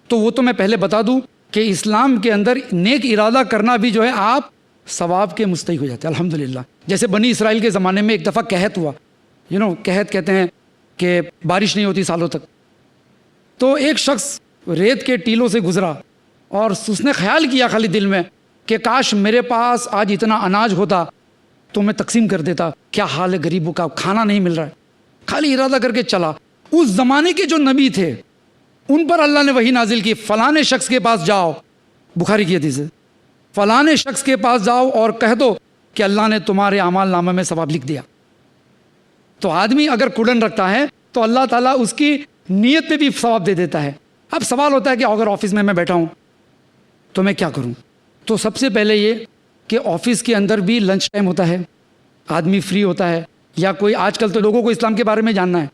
تو وہ تو میں پہلے بتا دوں کہ اسلام کے اندر نیک ارادہ کرنا بھی جو ہے آپ ثواب کے مستحق ہو جاتے ہیں الحمدللہ. جیسے بنی اسرائیل کے زمانے میں ایک دفعہ قحط ہوا, قحط کہتے ہیں کہ بارش نہیں ہوتی سالوں تک. تو ایک شخص ریت کے ٹیلوں سے گزرا اور اس نے خیال کیا خالی دل میں کہ کاش میرے پاس آج اتنا اناج ہوتا تو میں تقسیم کر دیتا. کیا حال ہے غریبوں کا, کھانا نہیں مل رہا ہے. خالی ارادہ کر کے چلا. اس زمانے کے جو نبی تھے ان پر اللہ نے وحی نازل کی, فلانے شخص کے پاس جاؤ, بخاری کی حدیث ہے, فلانے شخص کے پاس جاؤ اور کہہ دو کہ اللہ نے تمہارے اعمال نامہ میں ثواب لکھ دیا. تو آدمی اگر کڑن رکھتا ہے تو اللہ تعالیٰ اس کی نیت پہ بھی ثواب دے دیتا ہے. اب سوال ہوتا ہے کہ اگر آفس میں بیٹھا ہوں تو میں کیا کروں؟ تو سب سے پہلے یہ کہ آفس کے اندر بھی لنچ ٹائم ہوتا ہے, آدمی فری ہوتا ہے, یا کوئی آج کل تو لوگوں کو اسلام کے بارے میں جاننا ہے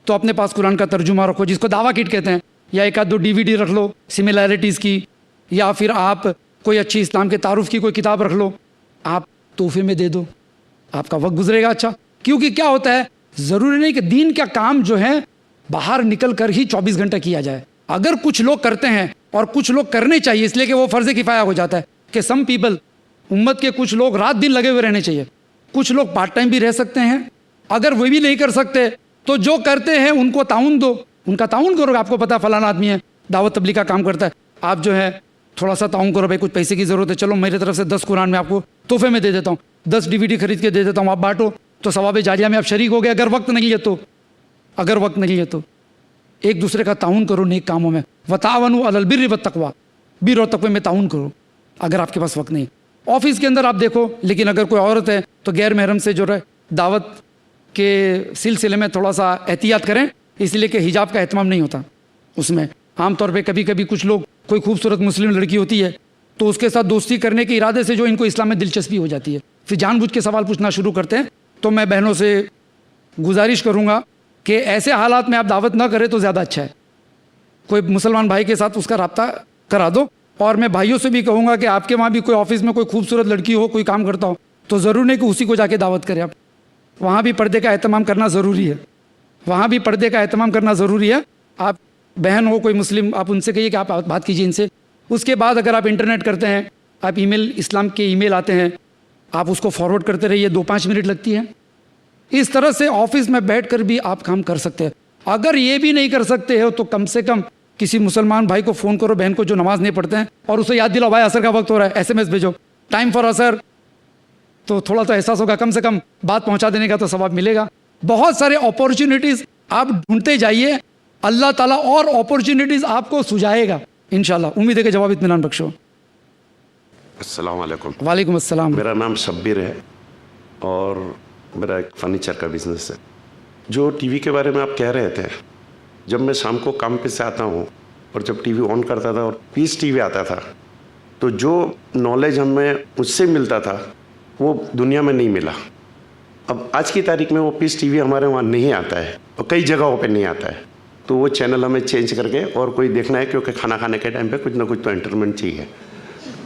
تو اپنے پاس قرآن کا ترجمہ رکھو جس کو دعویٰ کٹ کہتے ہیں, یا ایک آدھ دو DVD رکھ لو سملیرٹیز کی, یا پھر آپ کوئی اچھی اسلام کے تعارف کی کوئی کتاب رکھ لو, آپ تحفے میں دے دو, آپ کا وقت گزرے گا اچھا. کیونکہ کیا ہوتا ہے, ضروری نہیں کہ دین کا کام جو ہے باہر نکل کر ہی 24 گھنٹہ کیا جائے. اگر کچھ لوگ کرتے ہیں اور کچھ لوگ کرنے چاہیے, اس لیے کہ وہ فرض کفایہ ہو جاتا ہے کہ سم پیپل, امت کے کچھ لوگ رات دن لگے ہوئے رہنے چاہیے. کچھ لوگ پارٹ ٹائم بھی رہ سکتے ہیں. اگر وہ بھی نہیں کر سکتے تو جو کرتے ہیں ان کو تعاون دو, ان کا تعاون کرو. آپ کو پتا فلانا آدمی ہے دعوت تبلیغ کا کام کرتا ہے, آپ جو ہے تھوڑا سا تعاون کرو, بھائی کچھ پیسے کی ضرورت ہے, چلو میری طرف سے 10 قرآن میں آپ کو تحفے میں دے دیتا ہوں, 10 DVD خرید کے دے دیتا ہوں, آپ بانٹو, تو ثواب جاریہ میں آپ شریک ہو گئے. اگر وقت نہیں ہے تو ایک دوسرے کا تعاون کرو نیک کاموں میں. وتعاونوا علی البر والتقوی, بر اور تقوی میں تعاون کرو اگر آپ کے پاس وقت نہیں. آفس کے اندر آپ دیکھو, لیکن اگر کوئی عورت ہے تو غیر محرم سے جو ہے دعوت کے سلسلے میں تھوڑا سا احتیاط کریں, اس لیے کہ حجاب کا اہتمام نہیں ہوتا اس میں. عام طور پہ کبھی کبھی کچھ لوگ, کوئی خوبصورت مسلم لڑکی ہوتی ہے تو اس کے ساتھ دوستی کرنے کے ارادے سے جو ان کو اسلام میں دلچسپی ہو جاتی ہے, پھر جان بوجھ کے سوال پوچھنا شروع کرتے ہیں. تو میں بہنوں سے گزارش کروں گا کہ ایسے حالات میں آپ دعوت نہ کریں تو زیادہ اچھا ہے. کوئی مسلمان بھائی کے ساتھ اس کا رابطہ کرا دو. اور میں بھائیوں سے بھی کہوں گا کہ آپ کے وہاں بھی کوئی آفس میں کوئی خوبصورت لڑکی ہو, کوئی کام کرتا ہو, تو ضرور نہیں کہ اسی کو جا کے دعوت کریں آپ. وہاں بھی پردے کا اہتمام کرنا ضروری ہے, وہاں بھی پردے کا اہتمام کرنا ضروری ہے. آپ بہن ہو کوئی مسلم, آپ ان سے کہیے کہ آپ بات کیجیے ان سے. اس کے بعد اگر آپ انٹرنیٹ کرتے ہیں, آپ ای میل, اسلام کے ای میل آتے ہیں, آپ اس کو فارورڈ کرتے رہیے, 2-5 منٹ لگتی ہے. اس طرح سے آفس میں بیٹھ کر بھی آپ کام کر سکتے ہیں. اگر یہ بھی نہیں کر سکتے ہو تو کم سے کم کسی مسلمان بھائی کو فون کرو, بہن کو جو نماز نہیں پڑھتے ہیں, اور اسے یاد دلاؤ بھائی عصر کا وقت ہو رہا ہے, SMS بھیجو ٹائم فار عصر, تو تھوڑا تو احساس ہوگا, کم سے کم بات پہنچا دینے کا تو ثواب ملے گا. بہت سارے اپورچونیٹیز آپ ڈھونڈتے جائیے, اللہ تعالیٰ اور اپورچونیٹیز آپ کو سجائے گا انشاءاللہ. امید ہے کہ جواب اطمینان بخشو. السلام علیکم. وعلیکم السلام. میرا نام شبیر ہے اور میرا ایک فرنیچر کا بزنس ہے. جو ٹی وی کے بارے میں آپ کہہ رہے تھے, جب میں شام کو کام پہ سے آتا ہوں اور جب ٹی وی آن کرتا تھا اور پیس ٹی وی آتا تھا, تو جو نالج ہمیں اس سے ملتا تھا وہ دنیا میں نہیں ملا. اب آج کی تاریخ میں وہ پیس ٹی وی ہمارے وہاں نہیں آتا ہے اور کئی جگہوں پہ نہیں آتا ہے. تو وہ چینل ہمیں چینج کر کے اور کوئی دیکھنا ہے, کیونکہ کھانا کھانے کے ٹائم پہ کچھ نہ کچھ تو انٹرٹینمنٹ چاہیے.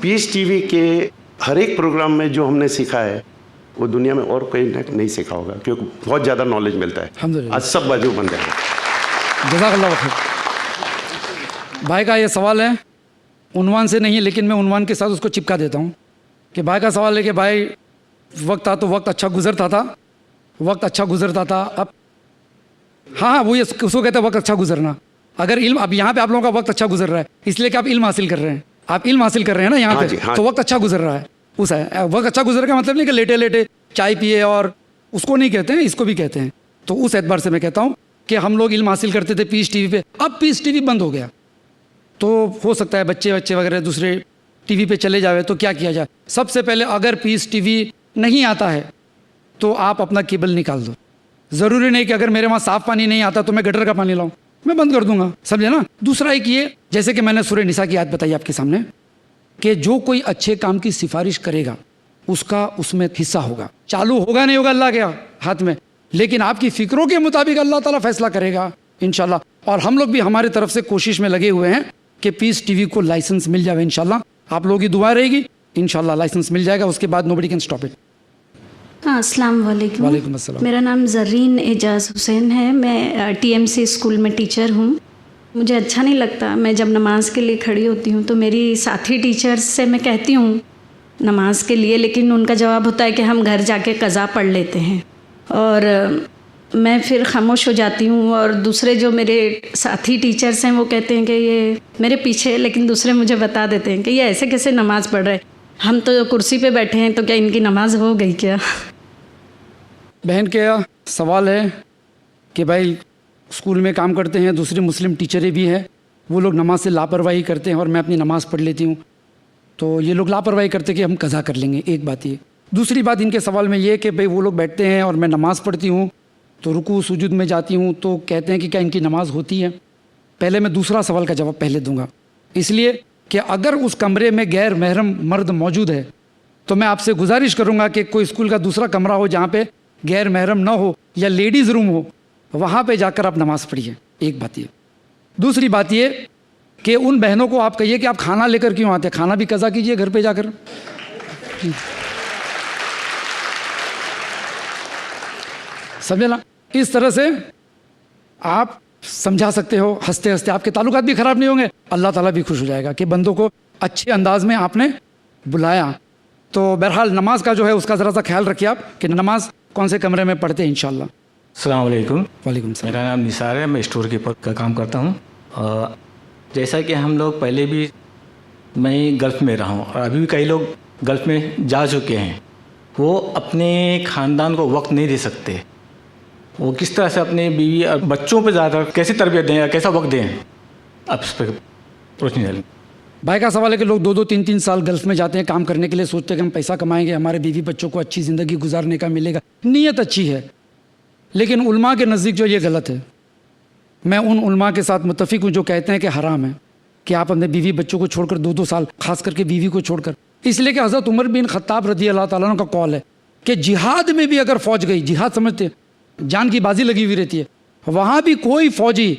پیس ٹی وی کے ہر ایک پروگرام میں جو ہم نے سیکھا ہے وہ دنیا میں اور کوئی نہیں سیکھا ہوگا, کیونکہ بہت زیادہ نالج ملتا ہے. آج سب باجو بندے ہیں. جزاک اللہ خیر. بھائی کا یہ سوال ہے, عنوان سے نہیں ہے لیکن میں عنوان کے ساتھ اس کو چپکا دیتا ہوں کہ بھائی کا سوال ہے کہ بھائی وقت تھا تو وقت اچھا گزرتا تھا, اب ہاں وہ یہ اس کو کہتے ہیں وقت اچھا گزرنا. اگر علم, اب یہاں پہ آپ لوگوں کا وقت اچھا گزر رہا ہے اس لیے کہ آپ علم حاصل کر رہے ہیں, نا یہاں پہ, تو وقت اچھا گزر رہا ہے. وقت اچھا گزر کا مطلب نہیں کہ لیٹے چائے پیے اور اس کو نہیں کہتے ہیں, اس کو بھی کہتے ہیں. تو اس اعتبار سے میں کہتا ہوں کہ ہم لوگ علم حاصل کرتے تھے پیس ٹی وی پہ, اب پیس ٹی وی بند ہو گیا. تو ہو سکتا ہے بچے وغیرہ دوسرے ٹی وی پہ چلے جاوے, تو کیا کیا جائے؟ سب سے پہلے اگر پیس ٹی وی نہیں آتا ہے تو آپ اپنا کیبل نکال دو. ضروری نہیں کہ اگر میرے وہاں صاف پانی نہیں آتا تو میں گٹر کا پانی لاؤں, میں بند کر دوں گا, سمجھے نا. دوسرا ایک یہ, جیسے کہ میں نے سورہ نساء کی آیت بتائی آپ کے سامنے, کہ جو کوئی اچھے کام کی سفارش کرے گا اس کا اس میں حصہ ہوگا. چالو ہوگا نہیں ہوگا اللہ کے ہاتھ میں, لیکن آپ کی فکروں کے مطابق اللہ تعالیٰ فیصلہ کرے گا انشاءاللہ. اور ہم لوگ بھی ہمارے طرف سے کوشش میں لگے ہوئے ہیں کہ پیس ٹی وی کو لائسنس مل جائے انشاءاللہ. آپ لوگوں کی دعا رہے گی, انشاءاللہ لائسنس مل جائے گا, اس کے بعد نوبڈی کین اسٹاپ اٹ. ہاں, السلام علیکم. وعلیکم السلام. میرا نام زرین اعجاز حسین ہے. میں ٹی ایم سی اسکول میں ٹیچر ہوں. مجھے اچھا نہیں لگتا, میں جب نماز کے لیے کھڑی ہوتی ہوں تو میری ساتھی ٹیچرز سے میں کہتی ہوں نماز کے لیے, لیکن ان کا جواب ہوتا ہے کہ ہم گھر جا کے قضا پڑھ لیتے ہیں, اور میں پھر خاموش ہو جاتی ہوں. اور دوسرے جو میرے ساتھی ٹیچرز ہیں وہ کہتے ہیں کہ یہ میرے پیچھے, لیکن دوسرے مجھے بتا دیتے ہیں کہ یہ ایسے کیسے نماز پڑھ رہے, ہم تو کرسی پہ بیٹھے ہیں, تو کیا ان کی نماز ہو گئی کیا؟ بہن کا سوال ہے کہ بھائی اسکول میں کام کرتے ہیں, دوسرے مسلم ٹیچریں بھی ہیں, وہ لوگ نماز سے لاپرواہی کرتے ہیں اور میں اپنی نماز پڑھ لیتی ہوں, تو یہ لوگ لاپرواہی کرتے کہ ہم قضا کر لیں گے. ایک بات یہ. دوسری بات ان کے سوال میں یہ کہ بھئی وہ لوگ بیٹھتے ہیں اور میں نماز پڑھتی ہوں تو رکوع سجود میں جاتی ہوں, تو کہتے ہیں کہ کیا ان کی نماز ہوتی ہے؟ پہلے میں دوسرا سوال کا جواب پہلے دوں گا, اس لیے کہ اگر اس کمرے میں غیر محرم مرد موجود ہے تو میں آپ سے گزارش کروں گا کہ کوئی اسکول کا دوسرا کمرہ ہو جہاں پہ غیر محرم نہ ہو یا لیڈیز روم ہو, وہاں پہ جا کر آپ نماز پڑھیے. ایک بات یہ. دوسری بات یہ کہ ان بہنوں کو آپ کہیے کہ آپ کھانا لے کر کیوں آتے ہیں, کھانا بھی قضا کیجئے گھر پہ جا کر. سمجھے نا؟ اس طرح سے آپ سمجھا سکتے ہو, ہنستے ہنستے آپ کے تعلقات بھی خراب نہیں ہوں گے, اللہ تعالیٰ بھی خوش ہو جائے گا کہ بندوں کو اچھے انداز میں آپ نے بلایا. تو بہرحال نماز کا جو ہے اس کا ذرا سا خیال رکھیے آپ کہ نماز کون سے کمرے میں پڑھتے ہیں انشاءاللہ. السلام علیکم. وعلیکم السلام. میرا نام نثار ہے, میں اسٹور کیپر کا کام کرتا ہوں. جیسا کہ ہم لوگ پہلے بھی, میں گلف میں رہا ہوں اور ابھی بھی کئی لوگ گلف میں جا چکے ہیں, وہ اپنے خاندان کو وقت نہیں دے سکتے. وہ کس طرح سے اپنے بیوی اور بچوں پہ زیادہ کیسے تربیت دیں یا کیسا وقت دیں, اب اس پہ روشنی ڈالیں. بھائی کا سوال ہے کہ لوگ 2-3 سال گلف میں جاتے ہیں کام کرنے کے لیے, سوچتے ہیں کہ ہم پیسہ کمائیں گے, ہمارے بیوی بچوں کو اچھی زندگی گزارنے کا ملے گا. نیت اچھی ہے, لیکن علماء کے نزدیک جو یہ غلط ہے. میں ان علماء کے ساتھ متفق ہوں جو کہتے ہیں کہ حرام ہے کہ آپ اپنے بیوی بچوں کو چھوڑ کر 2 سال, خاص کر کے بیوی کو چھوڑ کر, اس لیے کہ حضرت عمر بن خطاب رضی اللہ تعالیٰ عنہ کا قول ہے کہ جہاد میں بھی اگر فوج گئی, جہاد سمجھتے جان کی بازی لگی ہوئی رہتی ہے, وہاں بھی کوئی فوجی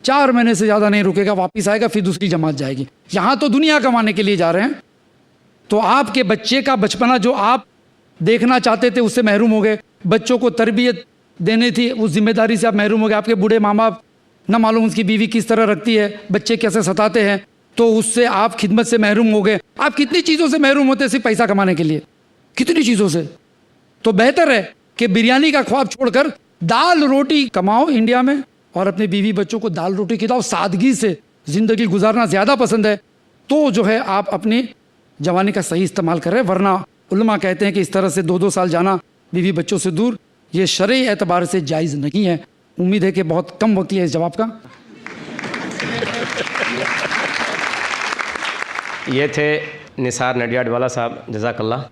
4 مہینے سے زیادہ نہیں رکے گا, واپس آئے گا, پھر دوسری جماعت جائے گی. یہاں تو دنیا کمانے کے لیے جا رہے ہیں, تو آپ کے بچے کا بچپنا جو آپ دیکھنا چاہتے تھے اس سے محروم ہو گئے, بچوں کو تربیت دینے تھی اس ذمہ داری سے آپ محروم ہو گئے. آپ کے بوڑھے ماں باپ نہ معلوم اس کی بیوی کس طرح رکھتی ہے, بچے کیسے ستاتے ہیں, تو اس سے آپ خدمت سے محروم ہو گئے. آپ کتنی چیزوں سے محروم ہوتے صرف پیسہ کمانے کے لیے, کتنی چیزوں سے. تو بہتر ہے کہ بریانی کا خواب چھوڑ کر دال روٹی کماؤ انڈیا میں, اور اپنے بیوی بچوں کو دال روٹی کھلاؤ. سادگی سے زندگی گزارنا زیادہ پسند ہے, تو جو ہے آپ اپنی جوانی کا صحیح استعمال کریں. ورنہ علماء کہتے ہیں کہ اس طرح سے 2 سال جانا بیوی بچوں سے دور, یہ شرعی اعتبار سے جائز نہیں ہے. امید ہے کہ بہت کم وقت ہے اس جواب کا. یہ تھے نثار نڈیاڈ والا صاحب, جزاک اللہ.